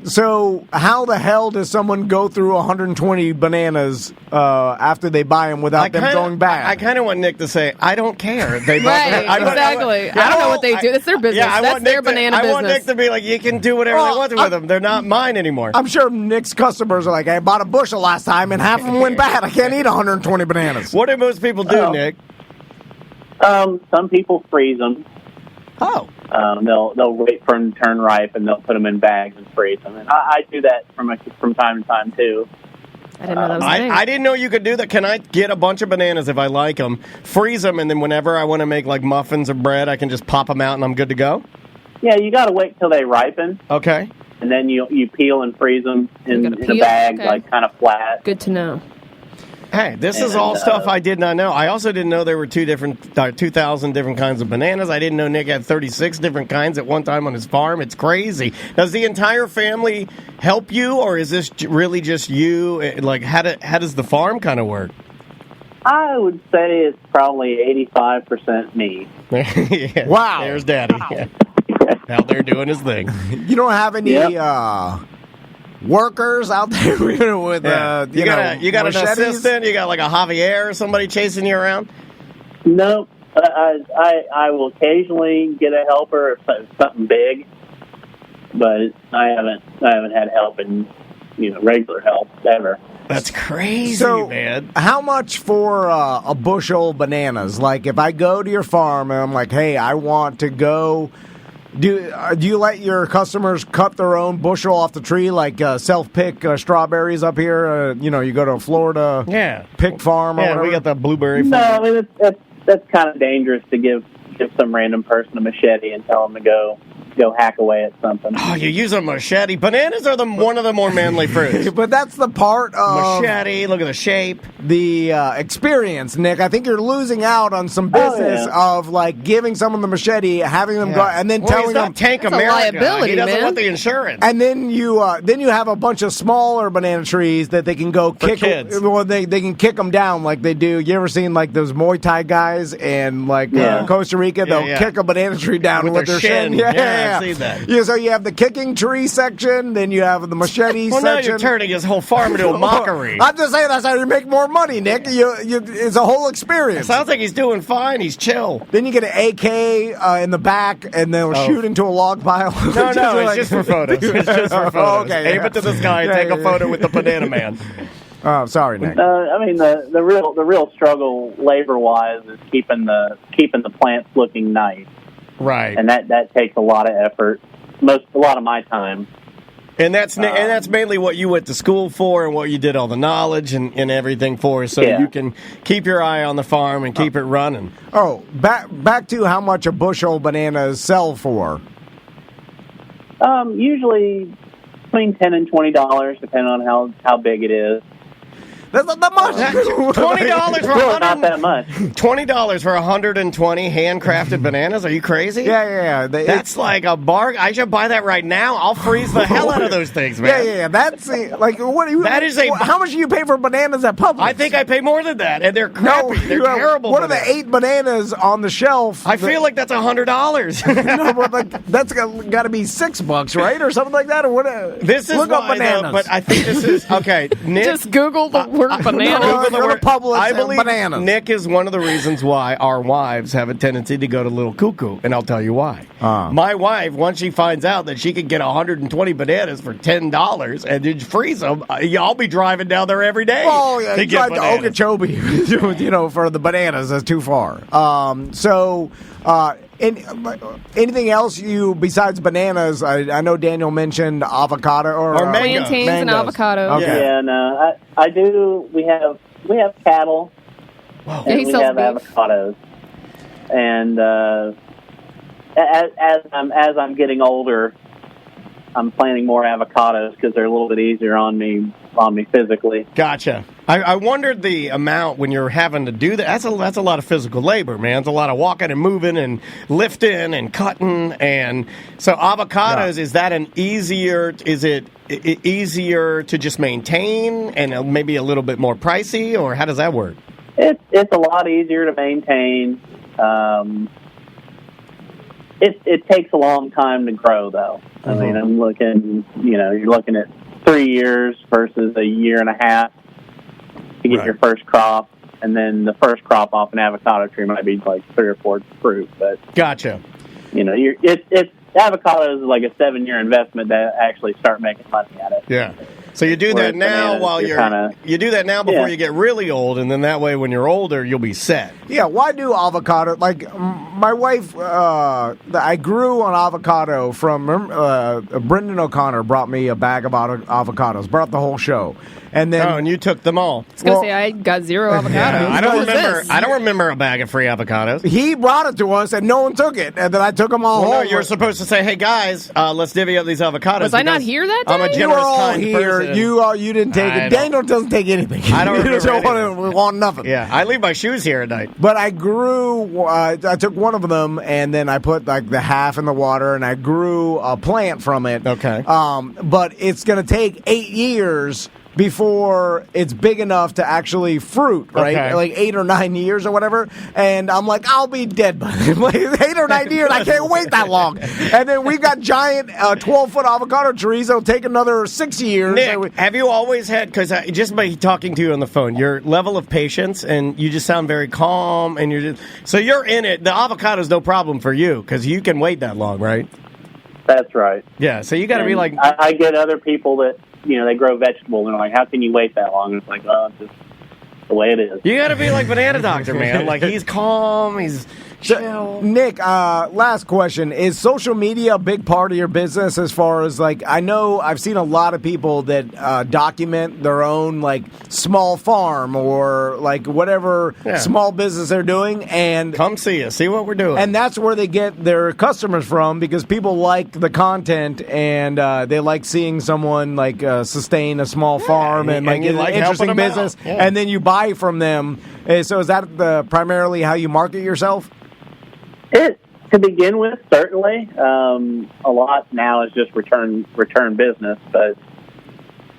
So how the hell does someone go through 120 bananas after they buy them without them going bad? I kind of want Nick to say, I don't care. They right, exactly. I don't know what they do. That's their business. That's their banana business. I want Nick to be like, you can do whatever they want with them. They're not mine anymore. I'm sure Nick's customers are like, I bought a bushel last time and half of them went bad. I can't eat 120 bananas. What do most people do, Nick? Some people freeze them. Oh. They'll wait for them to turn ripe and they'll put them in bags and freeze them. And I do that from time to time too. I didn't know that was a thing. I didn't know you could do that. Can I get a bunch of bananas if I like them, freeze them, and then whenever I want to make like muffins or bread, I can just pop them out and I'm good to go? Yeah, you got to wait till they ripen. Okay. And then you peel and freeze them in a bag, like kind of flat. Good to know. Hey, this is all stuff I did not know. I also didn't know there were 2,000 different kinds of bananas. I didn't know Nick had 36 different kinds at one time on his farm. It's crazy. Does the entire family help you, or is this really just you? Like, how does the farm kind of work? I would say it's probably 85% me. Yeah. Wow. There's Daddy. Yeah. Out there doing his thing. You don't have any workers out there with you got an assistant? You got like a Javier or somebody chasing you around? No, I will occasionally get a helper if it's something big, but I haven't had help in regular help ever. That's crazy, so, man. How much for a bushel of bananas? Like if I go to your farm and I'm like, hey, I want to go. Do you let your customers cut their own bushel off the tree, like self-pick strawberries up here? You go to a Florida pick farm or whatever? We got the blueberry farm. No, I mean, that's kind of dangerous to give some random person a machete and tell them to go hack away at something. Oh, you use a machete. Bananas are one of the more manly fruits. But that's the part of... Machete, look at the shape. The experience, Nick. I think you're losing out on some business of, like, giving someone the machete, having them go, and then telling them... Tank that's America. A liability, he doesn't man. want the insurance. And then you have a bunch of smaller banana trees that they can go kick. Kids. Well, they can kick them down like they do. You ever seen, like, those Muay Thai guys in, like, Costa Rica? They'll kick a banana tree down with their shin. Yeah, I've seen that. Yeah, so you have the kicking tree section, then you have the machete section. Well, now you're turning his whole farm into a mockery. I'm just saying that's how you make more money, Nick. It's a whole experience. It sounds like he's doing fine. He's chill. Then you get an AK in the back, and they'll shoot into a log pile. No, it's just for photos. It's just for photos. Okay, aim it to the sky and take a photo with the banana man. Oh, sorry, Nick. I mean, the real struggle labor-wise is keeping the plants looking nice. Right. And that takes a lot of effort. A lot of my time. And that's mainly what you went to school for and what you did all the knowledge and everything for, so you can keep your eye on the farm and keep it running. Oh, back to how much a bushel of bananas sell for. Usually between $10 and $20, depending on how big it is. That's not that much. $20 for really not that much. $20 for 120 handcrafted bananas? Are you crazy? Yeah. That's like a bargain. I should buy that right now. I'll freeze the hell out of those things, man. Yeah. That's like what? That is how much do you pay for bananas at Publix? I think I pay more than that, and they're crappy. They're terrible. What are the 8 bananas on the shelf? I feel like that's $100. No, but like that's got to be $6, right, or something like that, or what? This is look why, up bananas. though, but I think this is okay. Nick, Just Google the word banana. I believe bananas. Nick is one of the reasons why our wives have a tendency to go to little cuckoo, and I'll tell you why. My wife, once she finds out that she can get 120 bananas for $10 and then freeze them, I'll be driving down there every day. Oh yeah, to get to Okeechobee, for the bananas. That's too far. Anything else you besides bananas? I know Daniel mentioned avocado or plantains and avocados. Okay. Yeah, no, I do. We have cattle, and we have avocados, and as I'm getting older, I'm planting more avocados because they're a little bit easier on me physically. Gotcha. I wondered the amount when you're having to do that. That's a lot of physical labor, man. It's a lot of walking and moving and lifting and cutting. And so avocados, is that is it easier to just maintain and maybe a little bit more pricey, or how does that work? It's a lot easier to maintain. It takes a long time to grow, though. I mean, I'm looking, you're looking at 3 years versus a year and a half to get your first crop, and then the first crop off an avocado tree might be like 3 or 4 fruit. But gotcha. Avocado is like a 7-year investment to actually start making money at it. Yeah. So you do that now you do that now before you get really old, and then that way when you're older you'll be set. Yeah, why do avocado? Like my wife, I grew on avocado from Brendan O'Connor brought me a bag of avocados, brought the whole show, and then and you took them all. I was gonna say I got 0 avocados. Yeah, I don't remember a bag of free avocados. He brought it to us, and no one took it, and then I took them all home. No, you're supposed to say, "Hey guys, let's divvy up these avocados." Was I not here that day? I'm a generous, kind person. You didn't take it. Daniel doesn't take anything. I don't want nothing. Yeah, I leave my shoes here at night. But I grew. I took one of them, and then I put like the half in the water, and I grew a plant from it. Okay. But it's going to take 8 years before it's big enough to actually fruit, right? Okay. Like 8 or 9 years or whatever. And I'm like, I'll be dead by then. Like 8 or 9 years, I can't wait that long. And then we've got giant 12-foot avocado trees. It'll take another 6 years. Nick, have you always had, because just by talking to you on the phone, your level of patience, and you just sound very calm, and so you're in it. The avocado's no problem for you because you can wait that long, right? That's right. Yeah, so you got to be like... I get other people that, they grow vegetables, and they're like, how can you wait that long? And it's like, well, it's just the way it is. You got to be like Banana Doctor, man. Like, he's calm, he's chill. Nick, last question. Is social media a big part of your business as far as, like, I know I've seen a lot of people that document their own, like, small farm or, like, whatever small business they're doing. And come see us. See what we're doing. And that's where they get their customers from, because people like the content, and they like seeing someone, like, sustain a small farm and like an interesting business. Yeah. And then you buy from them. So is that primarily how you market yourself? To begin with, certainly. A lot now is just return business, but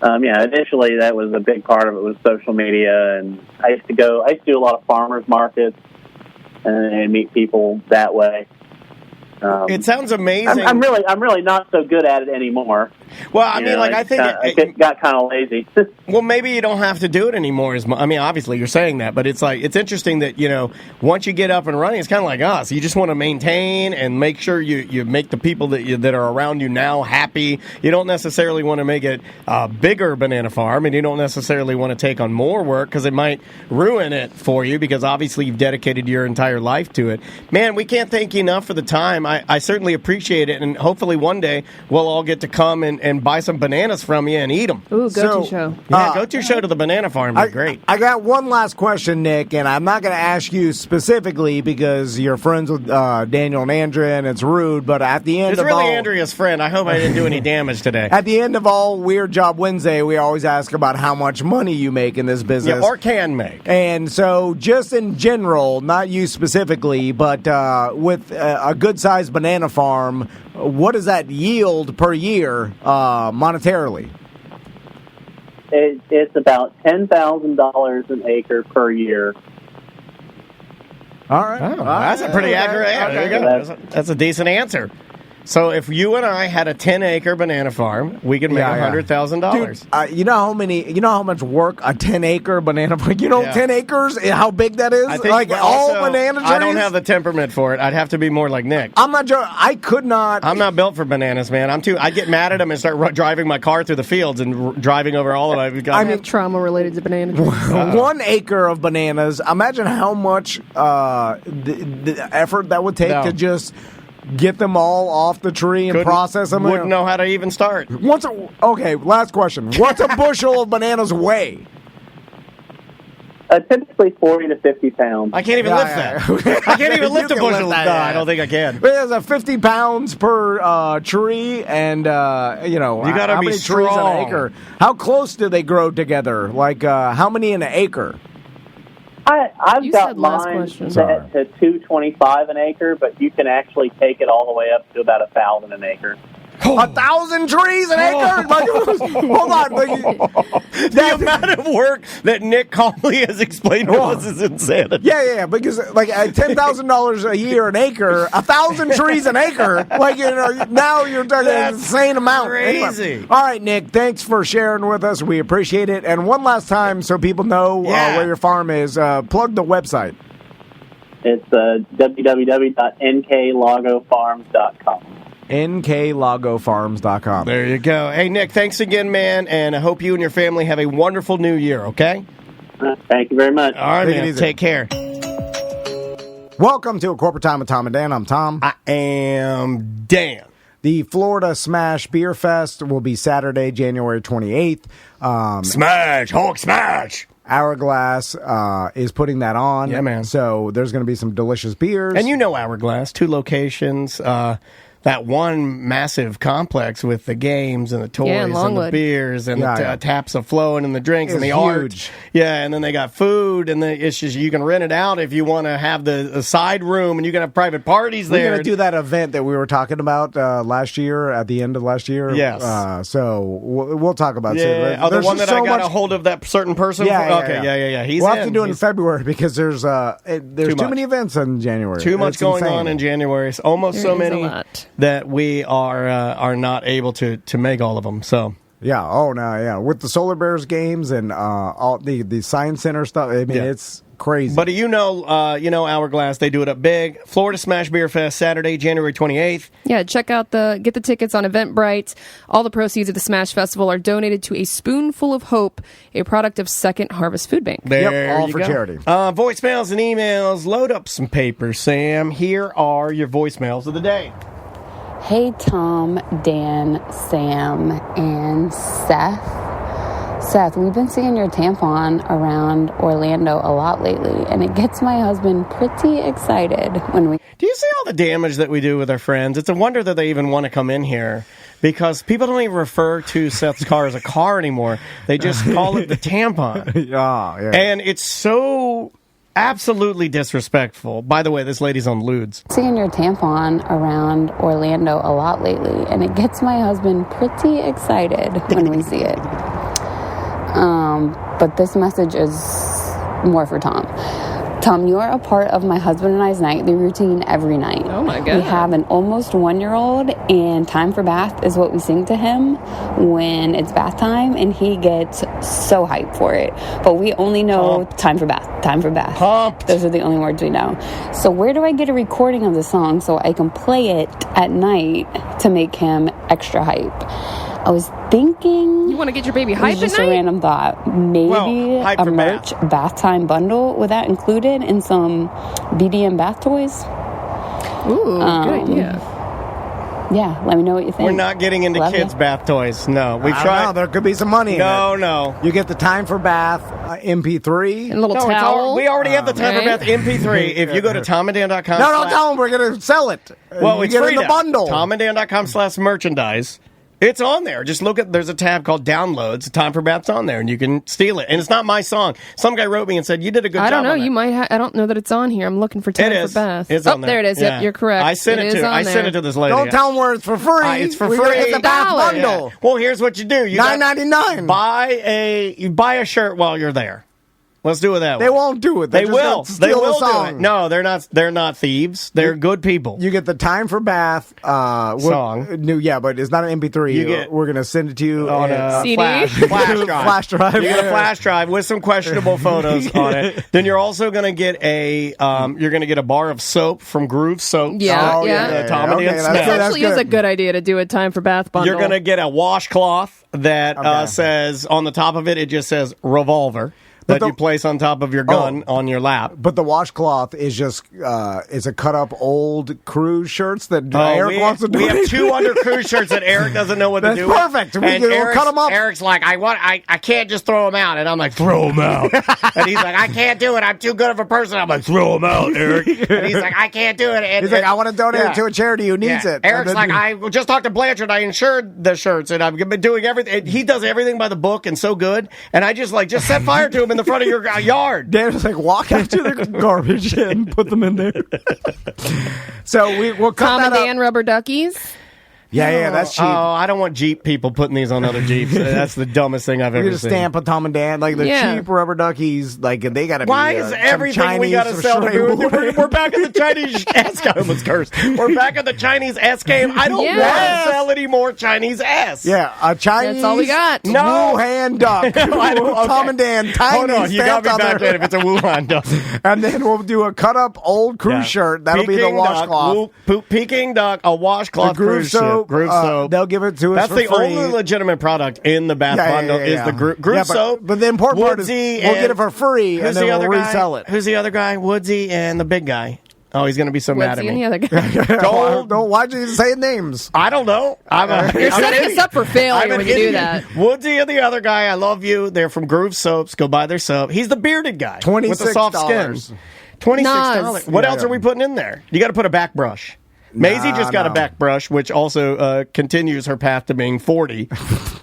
initially that was a big part of it was social media, and I used to do a lot of farmers markets and meet people that way. It sounds amazing. I'm really not so good at it anymore. Well, I mean, I think it got kind of lazy. Well, maybe you don't have to do it anymore. I mean, obviously you're saying that, but it's like it's interesting that once you get up and running, it's kind of like us. You just want to maintain and make sure you make the people that are around you now happy. You don't necessarily want to make it a bigger banana farm, and you don't necessarily want to take on more work because it might ruin it for you. Because obviously you've dedicated your entire life to it. Man, we can't thank you enough for the time. I certainly appreciate it, and hopefully one day we'll all get to come and and buy some bananas from you and eat them. Ooh, go-to show. Yeah, go-to show to the banana farm. Great. I got one last question, Nick, and I'm not going to ask you specifically because you're friends with Daniel and Andrea, and it's rude, but at the end it's really Andrea's friend. I hope I didn't do any damage today. At the end of all Weird Job Wednesday, we always ask about how much money you make in this business. Yeah, or can make. And so just in general, not you specifically, but with a good-sized banana farm, what does that yield per year monetarily? It's about $10,000 an acre per year. All right. Oh, that's a pretty accurate answer. There you go. That's a decent answer. So if you and I had a 10-acre banana farm, we could make $100,000. You know how much work a 10-acre banana farm? 10 acres, how big that is? I think like all banana trees? I don't have the temperament for it. I'd have to be more like Nick. I'm not joking. I could not. I'm not built for bananas, man. I'd get mad at them and start driving my car through the fields and driving over all of them. I have trauma related to banana trees. 1 acre of bananas. Imagine how much the effort that would take to just get them all off the tree and process them. Wouldn't know how to even start. Okay, last question. What's a bushel of bananas weigh? Typically 40 to 50 pounds. I can't even lift that. I can't even lift a bushel. No, I don't think I can. There's a 50 pounds per tree, and you got to be many strong. Trees in an acre. How close do they grow together? Like how many in an acre? I've got mine set to $225 an acre, but you can actually take it all the way up to about $1,000 an acre. 1,000 trees an acre? Hold on. The amount of work that Nick calmly has explained to us is insanity. Yeah, because like at $10,000 a year an acre, 1,000 trees an acre, now you're talking an insane amount. Crazy. Anyway. All right, Nick, thanks for sharing with us. We appreciate it. And one last time, so people know where your farm is, plug the website. It's www.nklogofarms.com. nklogofarms.com. There you go. Hey, Nick, thanks again, man, and I hope you and your family have a wonderful new year, okay? Thank you very much. All right, man. Take care. Welcome to A Corporate Time with Tom and Dan. I'm Tom. I am Dan. The Florida Smash Beer Fest will be Saturday, January 28th. Smash! Hulk smash! Hourglass is putting that on. Yeah, man. So there's going to be some delicious beers. And you know Hourglass, 2 locations. That one massive complex with the games and the toys and the beers and the taps of flowing and the drinks and the art. Yeah, and then they got food, and it's just you can rent it out if you want to have the side room, and you can have private parties there. We're going to do that event that we were talking about last year, at the end of last year. Yes. So we'll talk about it. The one that I got a hold of that certain person? Yeah. We'll have to do it in February because there's too many events in January. Too much going on in January. It's almost so many that we are not able to make all of them. So yeah, with the Solar Bears games and all the Science Center stuff. I mean, it's crazy. But Hourglass, they do it up big. Florida Smash Beer Fest, Saturday, January 28th. Yeah, get the tickets on Eventbrite. All the proceeds of the Smash Festival are donated to A Spoonful of Hope, a product of Second Harvest Food Bank. All for charity. Voicemails and emails. Load up some paper, Sam. Here are your voicemails of the day. Hey, Tom, Dan, Sam, and Seth. Seth, we've been seeing your tampon around Orlando a lot lately, and it gets my husband pretty excited when we... Do you see all the damage that we do with our friends? It's a wonder that they even want to come in here, because people don't even refer to Seth's car as a car anymore. They just call it the tampon. Yeah. And it's so... absolutely disrespectful. By the way, this lady's on lewds. Seeing your tampon around Orlando a lot lately, and it gets my husband pretty excited when we see it. But this message is more for Tom. Tom, you are a part of my husband and I's nightly routine every night. Oh, my God. We have an almost 1-year-old, and Time for Bath is what we sing to him when it's bath time, and he gets so hyped for it. But we only know Time for Bath, Time for Bath. Pumped. Those are the only words we know. So where do I get a recording of the song so I can play it at night to make him extra hype? I was thinking... You want to get your baby hype at night? Just a random thought. Maybe a merch bath time bundle. With that included in some BDM bath toys? Ooh, good idea. Yeah, let me know what you think. We're not getting into Love kids' ya. bath toys. No, we I tried. don't know, there could be some money in it. No. You get the Time for Bath MP3. And a little No, towel. we already have the Time for right? Bath MP3. If you go to tomanddan.com. No, don't tell them we're going to sell it. Well, you it's get free in the now. bundle. tomanddan.com/merchandise. It's on there. Just look at, there's a tab called downloads. Time for Bath's on there, and you can steal it. And it's not my song. Some guy wrote me and said, you did a good job. I don't know. on that. You might. I don't know that it's on here. I'm looking for Time It is. for Bath. It's oh, on there it is. Yeah. Yep, you're correct. I sent it to to this lady. Don't tell them where it's for free. It's for We free. get the Bath $1. bundle. Well, here's what you do. You got- $9.99. You buy a shirt while you're there. Let's do it that way. They won't do it. They They're just will. gonna steal They will the song. do it. No, they're not. They're not thieves. They're good people. You get the Time for Bath Song. Yeah, but it's not an MP3. You get- We're going to send it to you On a CD? flash drive. Flash drive. You get a flash drive with some questionable photos on it. Then you're also going to get a bar of soap from Groove Soap. Yeah, Oh, yeah. The Tom and Okay, Dan that's smell. This good. actually is a good idea to do a Time for Bath bundle. You're going to get a washcloth that Okay. says, on the top of it, it just says revolver that the- you place on top of your gun on your lap. But the washcloth is just it's a cut up old cruise shirts that Eric wants to do. We have 2 under cruise shirts that Eric doesn't know what That's to do with. perfect. And We'll cut 'em up. Eric's like, I can't just throw them out. And I'm like, throw them out. And he's like, I can't do it. I'm too good of a person. I'm like, throw them out, Eric. And he's like, I can't do it. And, He's like, I want to donate it to a charity who needs it. Eric's And then- like, I just talked to Blanchard. I insured the shirts, and I've been doing everything. He does everything by the book and so good. And I just set fire to him in the front of your yard. Dan's like, walk out to the garbage and put them in there. So we'll cut Tom that and up. Dan rubber duckies. Yeah, that's cheap. Oh, I don't want Jeep people putting these on other Jeeps. That's the dumbest thing I've We ever get a seen. stamp of Tom and Dan, like the Yeah. cheap rubber duckies, like they got to be. Why is some everything we Chinese got to or sell to Shrewd? we're back at the Chinese S. I almost cursed. We're back at the Chinese S game. I don't Yes. want to sell any more Chinese S. Yeah, a Chinese. That's all we got. No. Wuhan duck. I don't- okay. Tom and Dan. Tiny Hold on, you got me stamped on back there. then if it's a Wuhan duck. And then we'll do a cut up old cruise shirt. That'll be the Peking duck, washcloth. Peking duck, a washcloth The Groove cruise soap. ship. Groove soap. They'll give it to us That's for the free. only legitimate product in the bath bundle is the Groove Yeah, soap. But the important part is Woodsy we'll get and- it for free and Who's then the we'll other guy? resell it. Who's the other guy? Woodsy and the big guy. Oh, he's going to be so mad at Woodsy and me. the other guy. Don't, why'd you say names? I don't know. You're setting us up for failure when you do that. Woodsy and the other guy, I love you. They're from Groove Soaps. Go buy their soap. He's the bearded guy with the soft skin. $26. Nas. What Yeah, else yeah. are we putting in there? You got to put a back brush. Maisie just got a no. back brush, which also continues her path to being 40.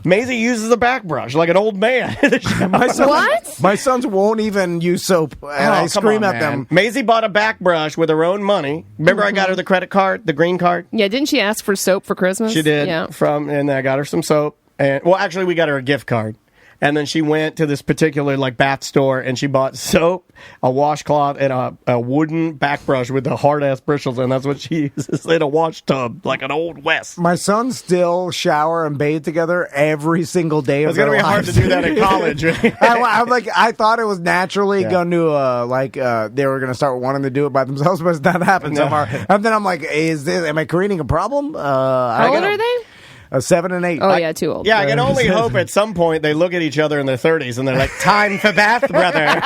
Maisie uses a back brush like an old man. What? My sons won't even use soap, and I come scream on, at man. them. Maisie bought a back brush with her own money. Remember, I got her the credit card, the green card. Yeah, didn't she ask for soap for Christmas? She did. Yeah. And I got her some soap. And well, actually, we got her a gift card. And then she went to this particular bath store and she bought soap, a washcloth, and a wooden back brush with the hard ass bristles, and that's what she uses in a wash tub, like an old West. My sons still shower and bathe together every single day of It's gonna their be hard to lives. do that in college. I thought it was naturally going to they were going to start wanting to do it by themselves, but it's not happened so far. And then I'm like, am I creating a problem? How old are they? 7 and 8. Oh, yeah, too old. Yeah, I can only hope at some point they look at each other in their 30s and they're like, "Time for bath, brother."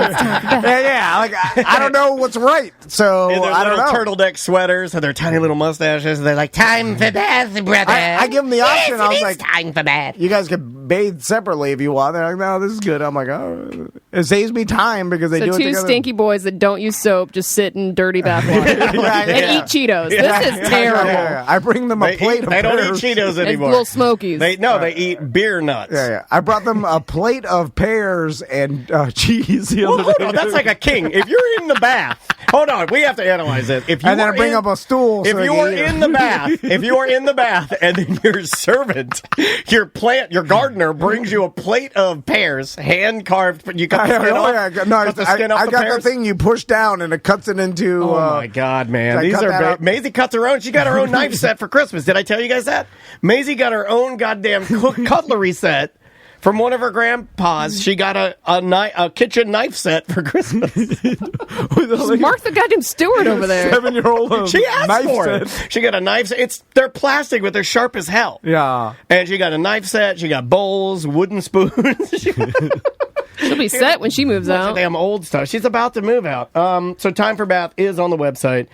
Yeah. Like I don't know what's right, so In their I don't little know. turtleneck sweaters and their tiny little mustaches, and they're like, "Time for bath, brother." I give them the option. I was like, "Time for bath." you guys can bathe separately if you want. They're like, no, this is good. I'm like, oh, it saves me time because they So do it two together. stinky boys that don't use soap just sit in dirty bath water and eat Cheetos. This is terrible. Yeah. I bring them a plate of They don't eat pears. Cheetos And anymore. little Smokies. They eat beer nuts. Yeah. I brought them a plate of pears and cheese the Well, other hold day. on, that's like a king. If you're in the bath, hold on, we have to analyze it. If you And then are I bring up a stool so If they you can are eat it. in the bath, and then your servant, your gardener brings you a plate of pears, hand carved. You cut the skin off. Cut the skin off I the got pears? the thing you push down and it cuts it into. Oh my God, man! I These cut that are up. Maisie cuts her own. She got her own knife set for Christmas. Did I tell you guys that? Maisie got her own goddamn cutlery set from one of her grandpas. She got a kitchen knife set for Christmas. Mark the goddamn steward over there. 7-year-old. She asked knife for set. it. She got a knife set. They're plastic, but they're sharp as hell. Yeah. And she got a knife set. She got bowls, wooden spoons. She'll be set when she moves Bunch of out. damn old stuff. She's about to move out. So Time for Bath is on the website.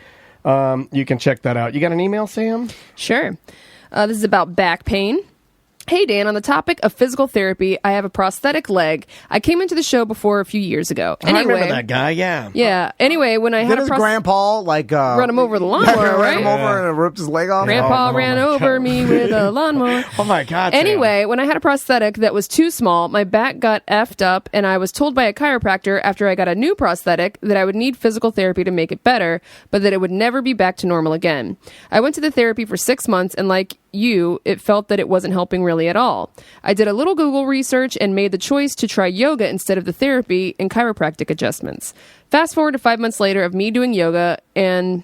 You can check that out. You got an email, Sam? Sure. This is about back pain. Hey, Dan, on the topic of physical therapy, I have a prosthetic leg. I came into the show before a few years ago. I remember that guy, yeah. Yeah. Anyway, when I had his grandpa, run him over the lawnmower, right? Ran him over and ripped his leg off? Grandpa ran over me with a lawnmower. Oh, my God. Anyway, when I had a prosthetic that was too small, my back got effed up, and I was told by a chiropractor after I got a new prosthetic that I would need physical therapy to make it better, but that it would never be back to normal again. I went to the therapy for 6 months, and like you, it felt that it wasn't helping really at all. I did a little Google research and made the choice to try yoga instead of the therapy and chiropractic adjustments. Fast forward to 5 months later of me doing yoga and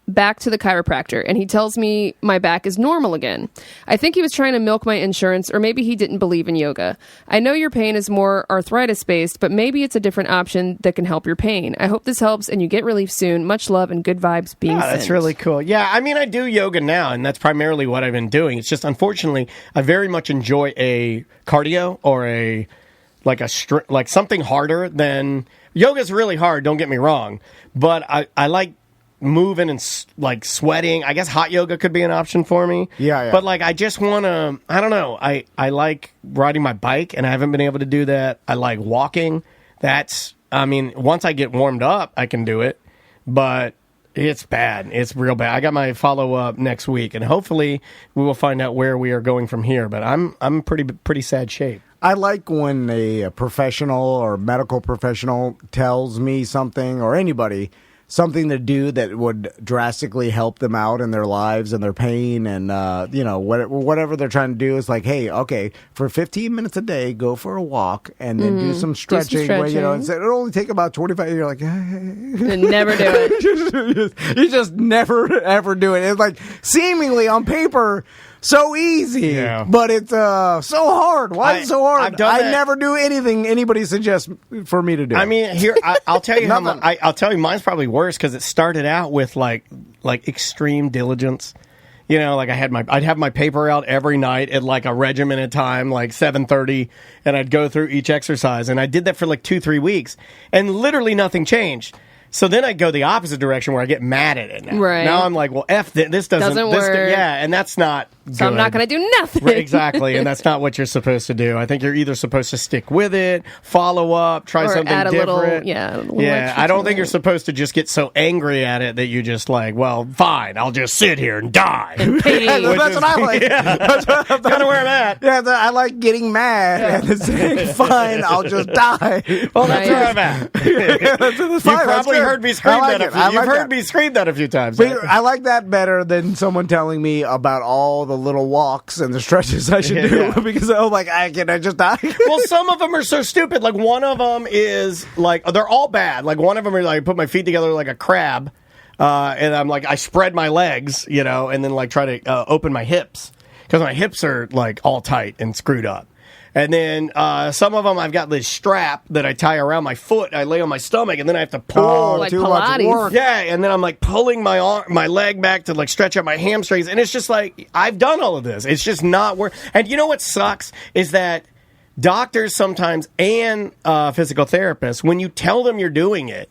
back to the chiropractor, and he tells me my back is normal again. I think he was trying to milk my insurance, or maybe he didn't believe in yoga. I know your pain is more arthritis-based, but maybe it's a different option that can help your pain. I hope this helps and you get relief soon. Much love and good vibes being sent. That's really cool. Yeah, I mean, I do yoga now, and that's primarily what I've been doing. It's just, unfortunately, I very much enjoy a cardio or like something harder than... Yoga's really hard, don't get me wrong, but I like moving and like sweating. I guess hot yoga could be an option for me. Yeah. But like, I just want to, I don't know. I like riding my bike, and I haven't been able to do that. I like walking. Once I get warmed up, I can do it, but it's bad. It's real bad. I got my follow-up next week, and hopefully we will find out where we are going from here, but I'm pretty sad shape. I like when a professional or medical professional tells me something, or anybody, something to do that would drastically help them out in their lives and their pain, and whatever they're trying to do is like, hey, okay, for 15 minutes a day, go for a walk and then do some stretching. Where, it'll only take about 25. You're like, never do it. You just never ever do it. It's like seemingly on paper so easy, but it's so hard. Why is it so hard? I never do anything anybody suggests for me to do. I mean, here I'll tell you I'll tell you mine's probably worse because it started out with like extreme diligence. You know, like I'd have my paper out every night at like a regimented time, like 7:30, and I'd go through each exercise, and I did that for like 2-3 weeks, and literally nothing changed. So then I go the opposite direction where I get mad at it now. Right. Now I'm like, well, this doesn't work. And that's not good. So I'm not going to do nothing. Right, exactly, and that's not what you're supposed to do. I think you're either supposed to stick with it, follow up, try something add a different. Little I don't think you're supposed to just get so angry at it that you just like, well, fine, I'll just sit here and die. And that's what I like. That's kind of where I'm at. Yeah, I like getting mad and saying, fine, I'll just die. Well, that's where I'm at. That's fine. You probably heard me scream that. You've heard me scream that a few times. I like that better than someone telling me about all the little walks and the stretches I should do because I'm like, I just die. Well, some of them are so stupid. Like one of them is like, they're all bad. Like one of them are like, I put my feet together like a crab, and I'm like, I spread my legs, and then like try to open my hips because my hips are like all tight and screwed up. And then some of them, I've got this strap that I tie around my foot. I lay on my stomach, and then I have to pull. Like too much work. Yeah, and then I'm like pulling my leg back to like stretch out my hamstrings. And it's just like, I've done all of this. It's just not work. And you know what sucks is that doctors sometimes and physical therapists, when you tell them you're doing it,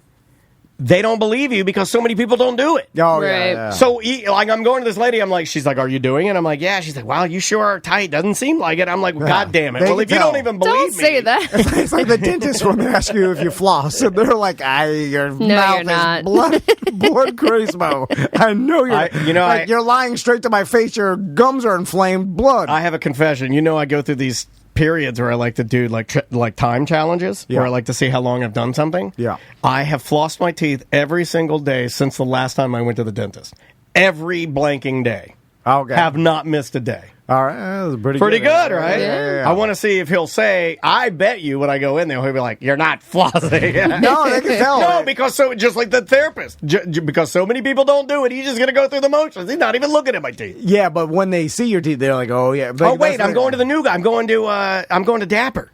they don't believe you because so many people don't do it. Oh, right. yeah. So, like, I'm going to this lady. I'm like, she's like, are you doing it? I'm like, yeah. She's like, wow, you sure are tight. Doesn't seem like it. I'm like, well, God damn it. Well, if you don't even believe me. Don't say that. It's like the dentist when they ask you if you floss, and they're like, your mouth is blood crismo. I know you're lying straight to my face. Your gums are inflamed. Blood. I have a confession. I go through these periods where I like to do like time challenges where I like to see how long I've done something. Yeah. I have flossed my teeth every single day since the last time I went to the dentist. Every blanking day. Okay. Have not missed a day. All right. That was pretty good, right? Yeah. I want to see if he'll say, I bet you when I go in there, he'll be like, you're not flossing. No, they can tell. No, because just like the therapist, because so many people don't do it, he's just going to go through the motions. He's not even looking at my teeth. Yeah, but when they see your teeth, they're like, oh, yeah. Oh, wait, I'm going to the new guy. I'm going to Dapper.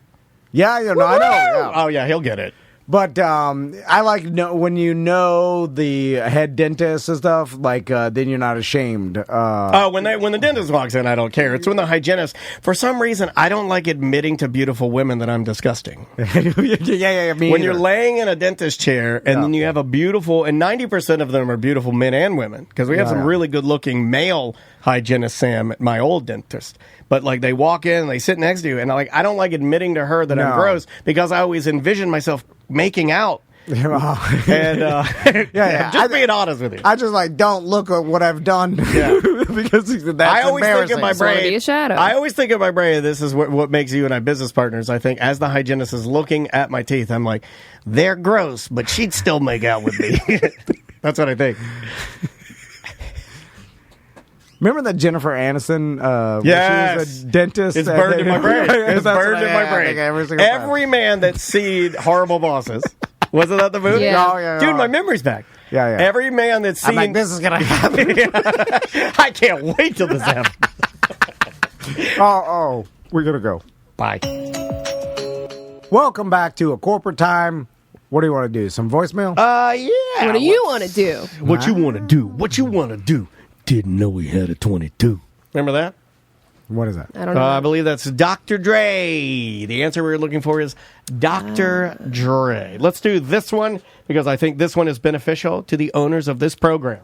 Yeah, I know. Yeah. Oh, yeah, he'll get it. But I like when you know the head dentist and stuff. Like then you're not ashamed. When the dentist walks in, I don't care. It's when the hygienist. For some reason, I don't like admitting to beautiful women that I'm disgusting. Yeah. When you're laying in a dentist chair and then you have a beautiful, and 90% of them are beautiful men and women, because we have some really good-looking male hygienist Sam at my old dentist. But like they walk in and they sit next to you, and I don't like admitting to her that I'm gross because I always envision myself making out. And just being honest with you, I just don't look at what I've done. Yeah, because that's I always think in my brain. I always think in my brain. This is what makes you and I business partners. I think as the hygienist is looking at my teeth, I'm like, they're gross, but she'd still make out with me. That's what I think. Remember that Jennifer Aniston? Yes. She was a dentist. It's burned in my brain. It's burned in my brain. Every man that's seen Horrible Bosses. Wasn't that the movie? Yeah. Dude, my memory's back. Yeah. Every man that's seen... I'm like, this is going to happen. I can't wait till this happens. We're going to go. Bye. Welcome back to A Corporate Time. What do you want to do? Some voicemail? Yeah. What do you want to do? What you want to do? What you want to do? Didn't know he had a 22. Remember that? What is that? I don't know. I believe that's Dr. Dre. The answer we were looking for is Dr. Dre. Let's do this one because I think this one is beneficial to the owners of this program.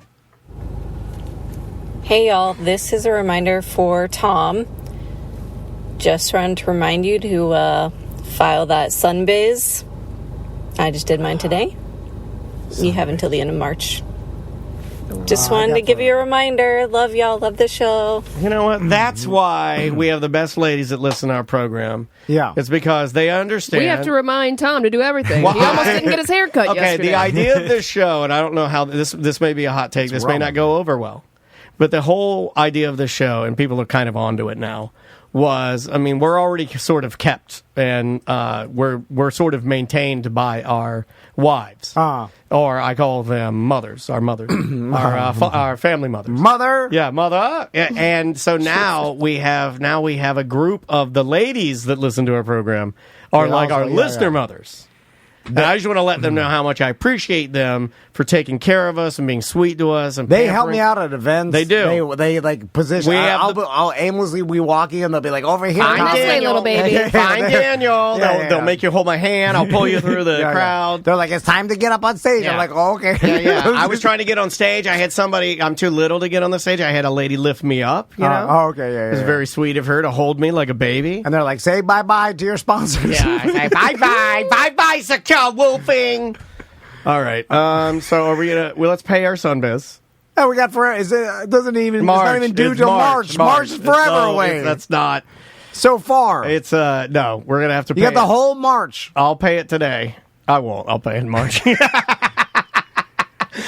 Hey, y'all. This is a reminder for Tom. Just wanted to remind you to file that Sunbiz. I just did mine today. You have until the end of March. Just wanted to give you a reminder. Love y'all. Love the show. You know what? That's why we have the best ladies that listen to our program. Yeah. It's because they understand. We have to remind Tom to do everything. He almost didn't get his hair cut yesterday. The idea of this show, and I don't know how this may be a hot take. This may not go over well. But the whole idea of this show, and people are kind of onto it now, was, we're already sort of kept, and we're sort of maintained by our wives. Or I call them mothers, our mothers, our family mothers. Mother? Yeah, mother. And so now we have a group of the ladies that listen to our program are our listener mothers. And I just want to let them know how much I appreciate them for taking care of us and being sweet to us. And they help me out at events. They do. They position. I'll aimlessly be walking and they'll be like, over here. Find Daniel, little baby. Find Daniel. They'll make you hold my hand. I'll pull you through the crowd. They're like, it's time to get up on stage. I'm like, okay. I was trying to get on stage. I had somebody, I'm too little to get on the stage. I had a lady lift me up. Okay. It was very sweet of her to hold me like a baby. And they're like, say bye-bye to your sponsors. Yeah, I say bye-bye. Bye-bye, secure wolfing. All right. So are we gonna? Well, let's pay our Sunbiz. We got forever. It doesn't even. March. It's not even due till March. March is forever away. That's not. So far. It's no. We're gonna have to. You got the whole March. I'll pay it today. I won't. I'll pay it in March.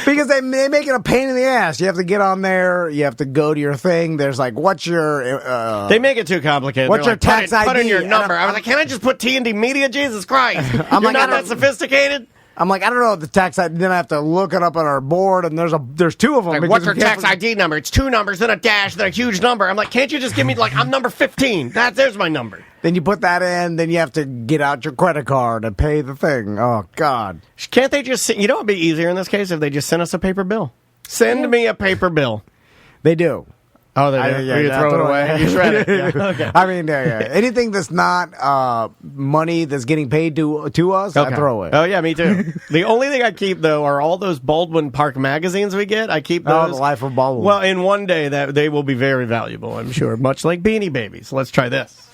Because they make it a pain in the ass. You have to get on there. You have to go to your thing. There's like, what's your... they make it too complicated. What's your tax ID? Put in your number. I was like, can I just put T&D Media? Jesus Christ. You're not that sophisticated? I'm like, I don't know the tax ID. Then I have to look it up on our board, and there's two of them. Like, what's your tax ID number? It's 2 numbers, then a dash, then a huge number. I'm like, can't you just give me, I'm number 15? There's my number. Then you put that in, then you have to get out your credit card and pay the thing. Oh, God. Can't they just... You know what would be easier in this case? If they just sent us a paper bill. Send me a paper bill. They do. Oh, they do? You throw it away? You shred it? Yeah. Okay. Anything that's not money that's getting paid to us, I throw away. Oh, yeah, me too. The only thing I keep, though, are all those Baldwin Park magazines we get. I keep those. Oh, the Life of Baldwin. Well, in one day, that they will be very valuable, I'm sure. Much like Beanie Babies. Let's try this.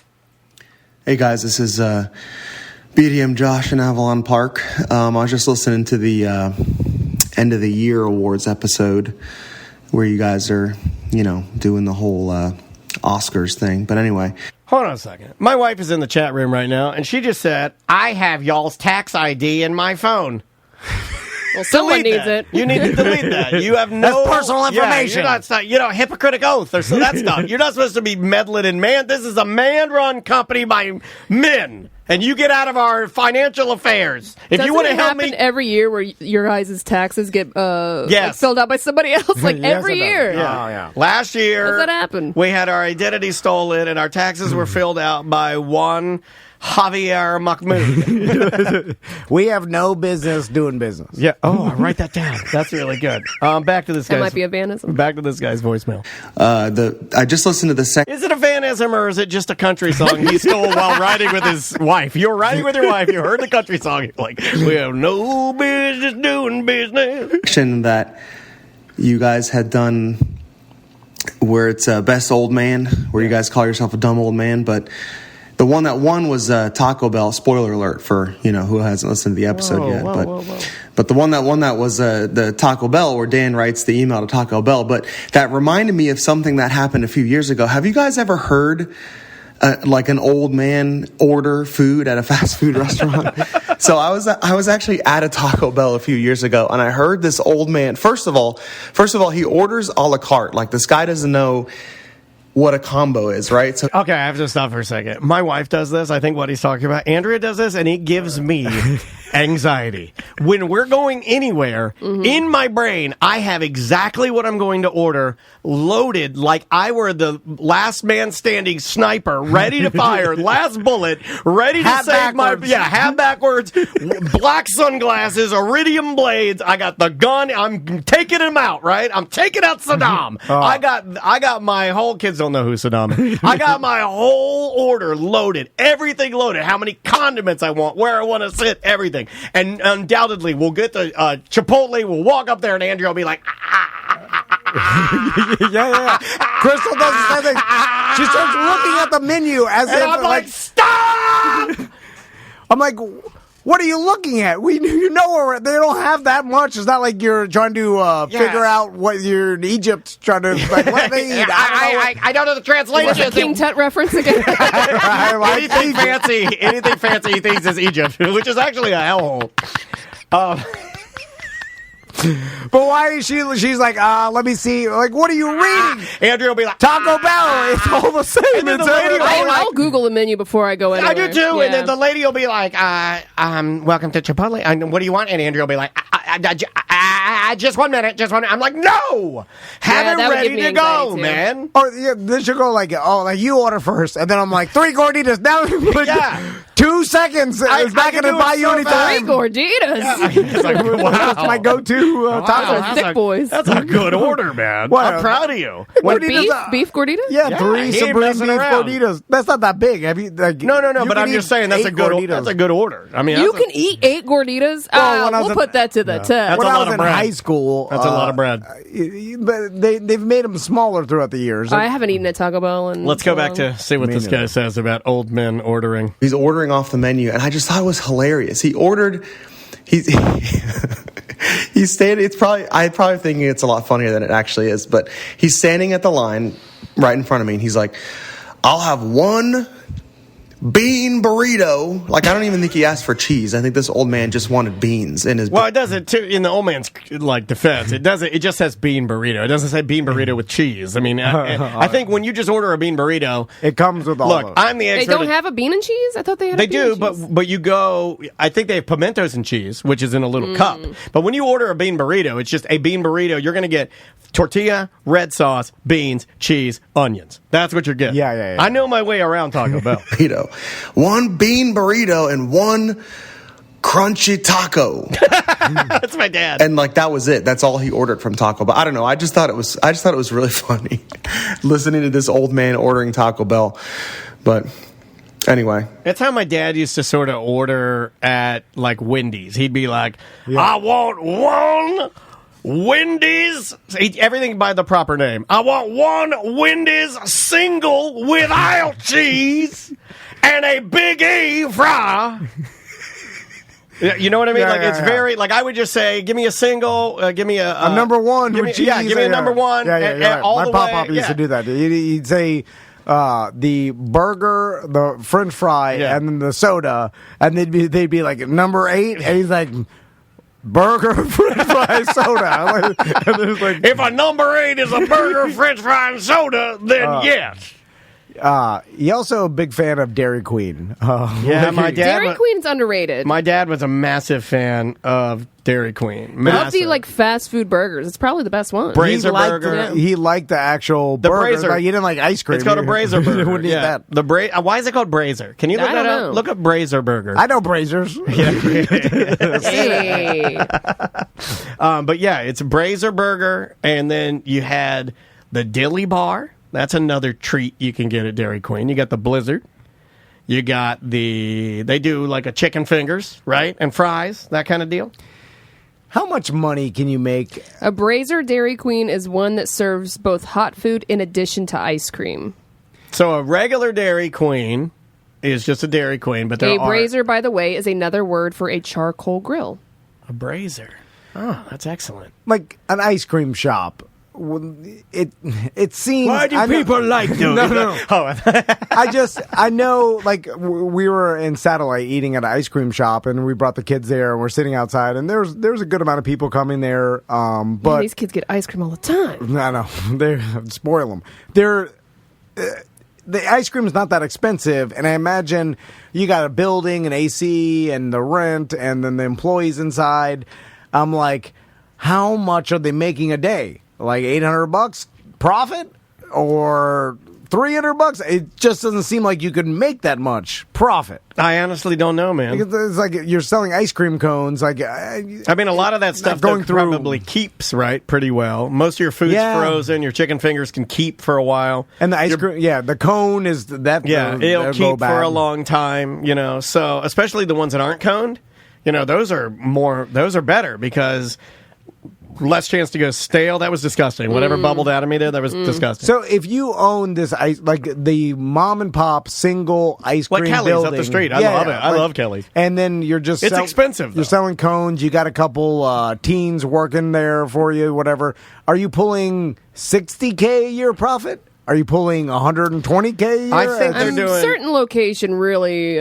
Hey, guys, this is BDM Josh in Avalon Park. I was just listening to the end of the year awards episode where you guys are, doing the whole Oscars thing. But anyway. Hold on a second. My wife is in the chat room right now, and she just said, I have y'all's tax ID in my phone. Well, someone needs it. You need to delete that. You have no... That's personal information. You're not, hypocritic oath or so that stuff. You're not supposed to be meddling in man. This is a man-run company by men. And you get out of our financial affairs. If you want to help me, every year where your guys' taxes get filled out by somebody else, every year. Yeah. Last year, how does that happen? We had our identity stolen, and our taxes were filled out by one Javier Mahmoud. We have no business doing business. Yeah. Oh, write that down. That's really good. Back to this guy's. That might be a vanism. Back to this guy's voicemail. I just listened to the second. Is it a vanism or is it just a country song he stole while riding with his wife? You're riding with your wife. You heard the country song. You're like, we have no business doing business. That you guys had done where it's best old man, where you guys call yourself a dumb old man, but the one that won was Taco Bell. Spoiler alert for who hasn't listened to the episode yet. But the one that won that was the Taco Bell, where Dan writes the email to Taco Bell. But that reminded me of something that happened a few years ago. Have you guys ever heard like an old man order food at a fast food restaurant? So I was actually at a Taco Bell a few years ago, and I heard this old man. First of all, he orders a la carte. Like, this guy doesn't know what a combo is, right? So okay, I have to stop for a second. My wife does this. I think what he's talking about. Andrea does this, and it gives me anxiety. When we're going anywhere, in my brain, I have exactly what I'm going to order loaded like I were the last man standing sniper, ready to fire, last bullet, ready to save backwards. Hat backwards, black sunglasses, iridium blades. I got the gun. I'm taking him out, right? I'm taking out Saddam. I got my whole kids don't know who Saddam is. I got my whole order loaded, everything loaded, how many condiments I want, where I want to sit, everything. And undoubtedly, we'll get the Chipotle, we'll walk up there, and Andrea will be like, yeah. Crystal does the same thing. She starts looking at the menu as and if I'm like, stop! I'm like, what are you looking at? They don't have that much. It's not like you're trying to figure out what you're in Egypt trying to, like, what they eat. I don't know the translation. What's the King Tut reference again? Anything fancy he thinks is Egypt, which is actually a hellhole. But why is she's like, let me see. Like, what are you reading? Andrea will be like, Taco Bell. It's all the same. And then the lady I'll Google the menu before I go anywhere. I do too. Yeah. And then the lady will be like, welcome to Chipotle. And what do you want? And Andrea will be like, just 1 minute. I'm like, no! Have it ready to go, too, man. Or then she'll go like you order first. And then I'm like, 3 gorditas. Now, like, 2 seconds. It's not going to buy you any time. 3 gorditas. Yeah. It's like, wow. That's my go-to taco. Thick boys. That's a good order, man. I'm proud of you. Beef gorditas? Yeah, 3 supreme beef gorditas. That's not that big. Have you? Like, no. But I'm just saying that's a good order. I mean, you can eat 8 gorditas. We'll put that to the test. When I was in high school, that's a lot of bread. But they've made them smaller throughout the years. I haven't eaten at Taco Bell. Let's go back to see what this guy says about old men ordering. He's ordering off the menu, and I just thought it was hilarious. He ordered. He's standing. I'm probably thinking it's a lot funnier than it actually is, but he's standing at the line right in front of me, and he's like, "I'll have 1 bean burrito." Like, I don't even think he asked for cheese. I think this old man just wanted beans in his. Well, it doesn't too. In the old man's defense, it doesn't. It just says bean burrito. It doesn't say bean burrito with cheese. I mean, I think when you just order a bean burrito, it comes with all. Look, I'm the expert. They don't have a bean and cheese. I thought they had. They do, but you go. I think they have pimentos and cheese, which is in a little cup. But when you order a bean burrito, it's just a bean burrito. You're going to get tortilla, red sauce, beans, cheese, onions. That's what you're getting. Yeah. I know my way around Taco Bell. Burrito. 1 bean burrito and 1 crunchy taco. That's my dad. And like, that was it. That's all he ordered from Taco Bell. I don't know. I just thought it was really funny listening to this old man ordering Taco Bell. But anyway, that's how my dad used to sort of order at like Wendy's. He'd be like, I want 1 Wendy's, everything by the proper name. I want 1 Wendy's single without cheese and a Big E fry. You know what I mean? It's very, like, I would just say, give me a single, give me a number 1 with cheese. Yeah, give me a number 1. Yeah. My pop-up used to do that. He'd say the burger, the French fry, and then the soda, and they'd be like number 8, and he's like, burger, French fry, soda. If a number 8 is a burger, French fry, and soda, then yes. He also a big fan of Dairy Queen. Yeah, my dad. Dairy Queen's underrated. My dad was a massive fan of Dairy Queen. I love the fast food burgers. It's probably the best one. Brazier burger. He liked the actual burger. Brazier. Like, he didn't like ice cream. It's called a Brazier burger. You wouldn't eat that. Why is it called Brazier? Can you look that up? Look up Brazier burger. I know Brazers. Hey. But yeah, it's a Brazier burger, and then you had the Dilly Bar. That's another treat you can get at Dairy Queen. You got the Blizzard. You got they do like a chicken fingers, right? And fries, that kind of deal. How much money can you make? A Brazier Dairy Queen is one that serves both hot food in addition to ice cream. So a regular Dairy Queen is just a Dairy Queen, but a Brazier, by the way, is another word for a charcoal grill. A Brazier. Oh, that's excellent. Like an ice cream shop. It seems. Why do people like doing No. I know, like, we were in Satellite eating at an ice cream shop, and we brought the kids there, and we're sitting outside, and there's a good amount of people coming there. But these kids get ice cream all the time. I know. They spoil them. The ice cream is not that expensive, and I imagine you got a building, an AC, and the rent, and then the employees inside. I'm like, how much are they making a day? Like $800 profit or $300? It just doesn't seem like you could make that much profit. I honestly don't know, man. It's like you're selling ice cream cones. Like, I mean, a lot of that stuff probably keeps pretty well. Most of your food's frozen. Your chicken fingers can keep for a while, and the ice cream, the cone is that. Yeah, it'll keep for a long time. So especially the ones that aren't coned. Those are better because less chance to go stale. That was disgusting. Whatever bubbled out of me there, that was disgusting. So if you own this ice, like the mom and pop single ice cream Kelly's building, up the street. I love it. I love Kelly's. And then you're just it's expensive, though. You're selling cones. You got a couple teens working there for you, whatever. Are you pulling $60K a year profit? Are you pulling $120K a year? I think they're doing... certain location really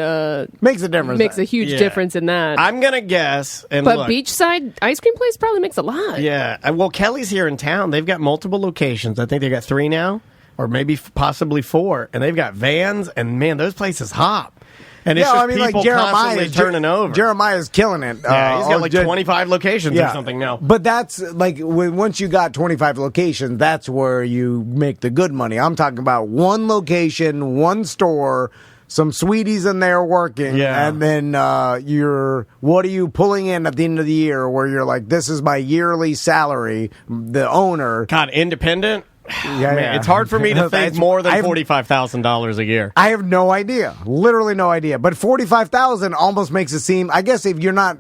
makes a difference. Makes a huge difference in that. I'm going to guess. But Beachside ice cream place probably makes a lot. Yeah. Well, Kelly's here in town. They've got multiple locations. I think they got 3 now, or maybe possibly 4. And they've got vans, and man, those places hop. And it's just people constantly turning over. Jeremiah's killing it. Yeah, he's got like 25 locations or something now. But that's like once you got 25 locations, that's where you make the good money. I'm talking about one location, one store, some sweeties in there working, and then what are you pulling in at the end of the year where you're like, this is my yearly salary, the owner. God, independent? Man, it's hard for me to think more than $45,000 a year. I have no idea, literally no idea. But $45,000 almost makes it seem. I guess if you're not,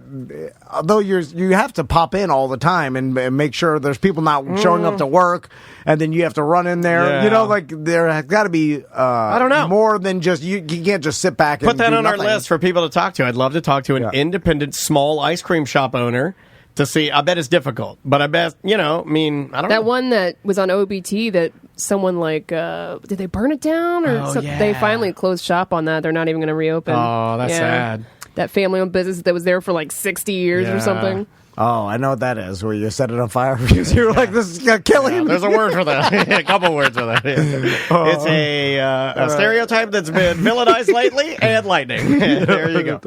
although you have to pop in all the time and make sure there's people not showing up to work, and then you have to run in there. Yeah. Like there has got to be. I don't know, more than just you can't just sit back. Put and that do on nothing. our list for people to talk to. I'd love to talk to an independent small ice cream shop owner. To see, I bet it's difficult, but I bet, I don't know. That one that was on OBT that someone did they burn it down? Or they finally closed shop on that. They're not even going to reopen. Oh, that's sad. That family-owned business that was there for like 60 years or something. Oh, I know what that is, where you set it on fire because you're like, this is killing me. There's a word for that. A couple words for that. It's a stereotype that's been villainized lately, and lightning. There you go.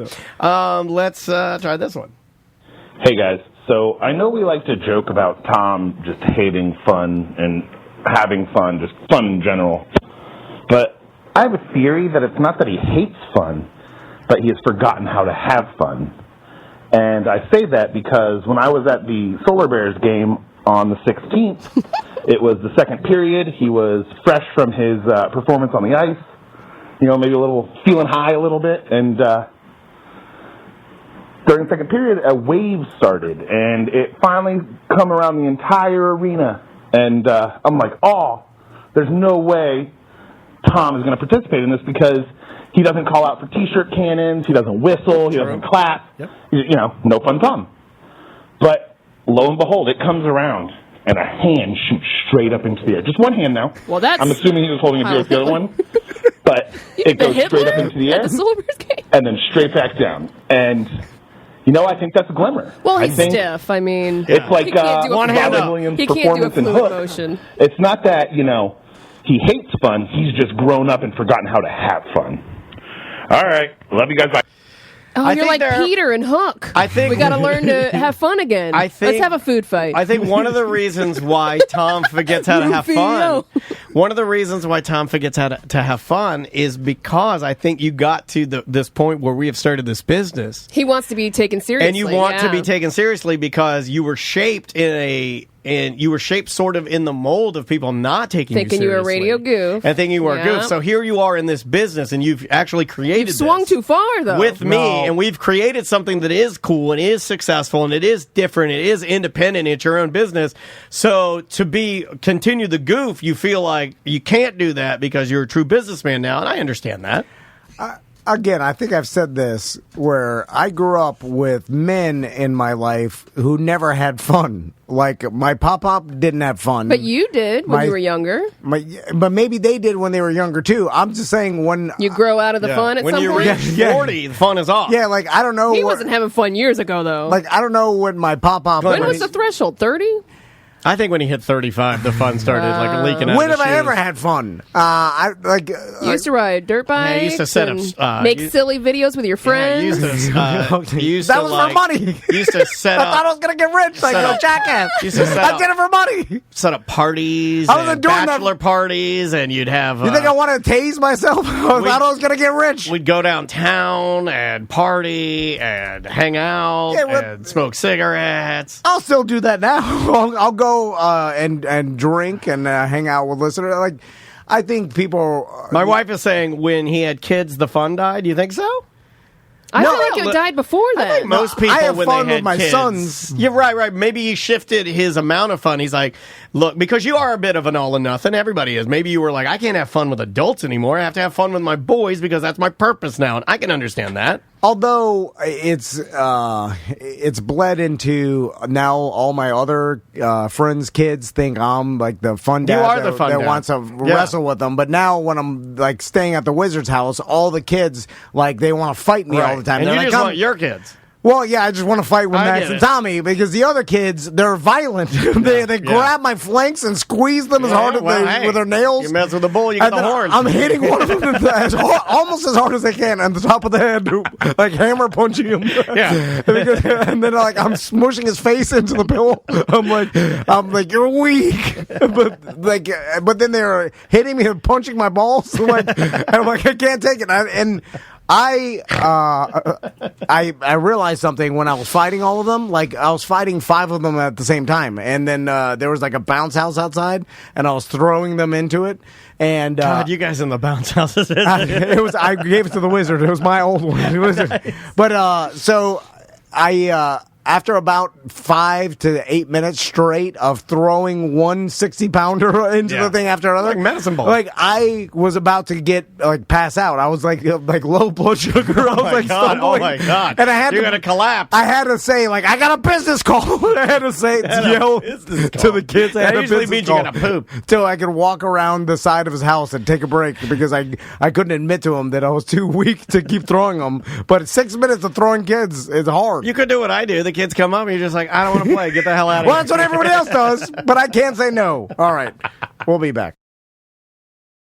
Let's try this one. Hey, guys. So I know we like to joke about Tom just hating fun and having fun, just fun in general. But I have a theory that it's not that he hates fun, but he has forgotten how to have fun. And I say that because when I was at the Solar Bears game on the 16th, it was the second period. He was fresh from his performance on the ice, maybe a little feeling high a little bit, and during the second period, a wave started, and it finally come around the entire arena. And I'm like, there's no way Tom is going to participate in this because he doesn't call out for T-shirt cannons, he doesn't whistle, he doesn't clap. Yep. No fun Tom. But lo and behold, it comes around, and a hand shoots straight up into the air. Just one hand now. Well, I'm assuming he was holding a beer with the other one. But it goes straight up into the air, at the Solar Bears game? And then straight back down. And... I think that's a glimmer. Well, he's stiff. I mean, it's like one hand Williams' he can't do a performance in fluid Hook. motion. It's not that he hates fun. He's just grown up and forgotten how to have fun. All right. Love you guys. Bye. Oh, you're like Peter and Hook. I think we got to learn to have fun again. Let's have a food fight. I think one of the reasons why Tom forgets how to have fun. One of the reasons why Tom forgets how to have fun is because I think you got to this point where we have started this business. He wants to be taken seriously, and you want to be taken seriously because you were shaped sort of in the mold of people not taking you seriously. Thinking you were a radio goof. And thinking you were a goof. So here you are in this business, and you've actually created You've swung too far, though. With me, and we've created something that is cool and is successful and it is different, it is independent, it's your own business. So to continue the goof, you feel like you can't do that because you're a true businessman now, and I understand that. Again, I think I've said this, where I grew up with men in my life who never had fun. Like, my pop-pop didn't have fun. But you did when you were younger. But maybe they did when they were younger, too. I'm just saying when... You grow out of the fun at some point? When you reach 40, the fun is off. Yeah, like, I don't know... He wasn't having fun years ago, though. Like, I don't know when my pop-pop... When was the threshold? 30? I think when he hit 35, the fun started leaking out. When of have the I shoes. ever had fun? You used to ride dirt bikes. Yeah, you used to set up, make silly videos with your friends. That was for money. Used to set up. I thought I was gonna get rich. Like a jackass. I did it for money. Set up parties. I wasn't doing bachelor parties, and you'd have. You think I want to tase myself? I thought I was gonna get rich. We'd go downtown and party and hang out and smoke cigarettes. I'll still do that now. I'll go and drink and hang out with listeners. Like, I think people. My wife is saying when he had kids, the fun died. Do you think so? I feel like it died before that. I think most people, I have when fun they had with my kids, sons. Yeah, right. Maybe he shifted his amount of fun. He's like, look, because you are a bit of an all or nothing. Everybody is. Maybe you were like, I can't have fun with adults anymore. I have to have fun with my boys because that's my purpose now. And I can understand that. Although it's bled into now, all my other friends' kids think I'm like the fun dad. You are the fun that dad. wants to wrestle with them. But now when I'm like staying at the Wizard's house, all the kids like they want to fight me all the time. And They're you like, just want your kids. Well, yeah, I just want to fight with I Max get and it. Tommy because the other kids, they're violent. they grab my flanks and squeeze them as hard as with their nails. You mess with the bull, you get the horns. I'm hitting one of them almost as hard as I can on the top of the head, like hammer punching him. Yeah. And then like I'm smushing his face into the pillow. I'm like you're weak, but then they're hitting me and punching my balls. I'm like I can't take it. I realized something when I was fighting all of them. Like I was fighting 5 of them at the same time, and then there was like a bounce house outside, and I was throwing them into it. And God, you guys in the bounce houses. I gave it to the Wizard. It was my old one. But so I. After about 5 to 8 minutes straight of throwing one 60-pounder into the thing after another, like medicine ball. Like I was about to get pass out. I was like low blood sugar. I was stumbling. Oh my God! And I had You're gonna collapse. I had to say I got a business call. I had to say yell to the kids. That usually means you're gonna poop. Till I could walk around the side of his house and take a break because I couldn't admit to him that I was too weak to keep throwing them. But 6 minutes of throwing kids is hard. You could do what I do. The kids come up and you're just like, I don't want to play. Get the hell out of here. Well, that's what everybody else does, but I can't say no. All right. We'll be back.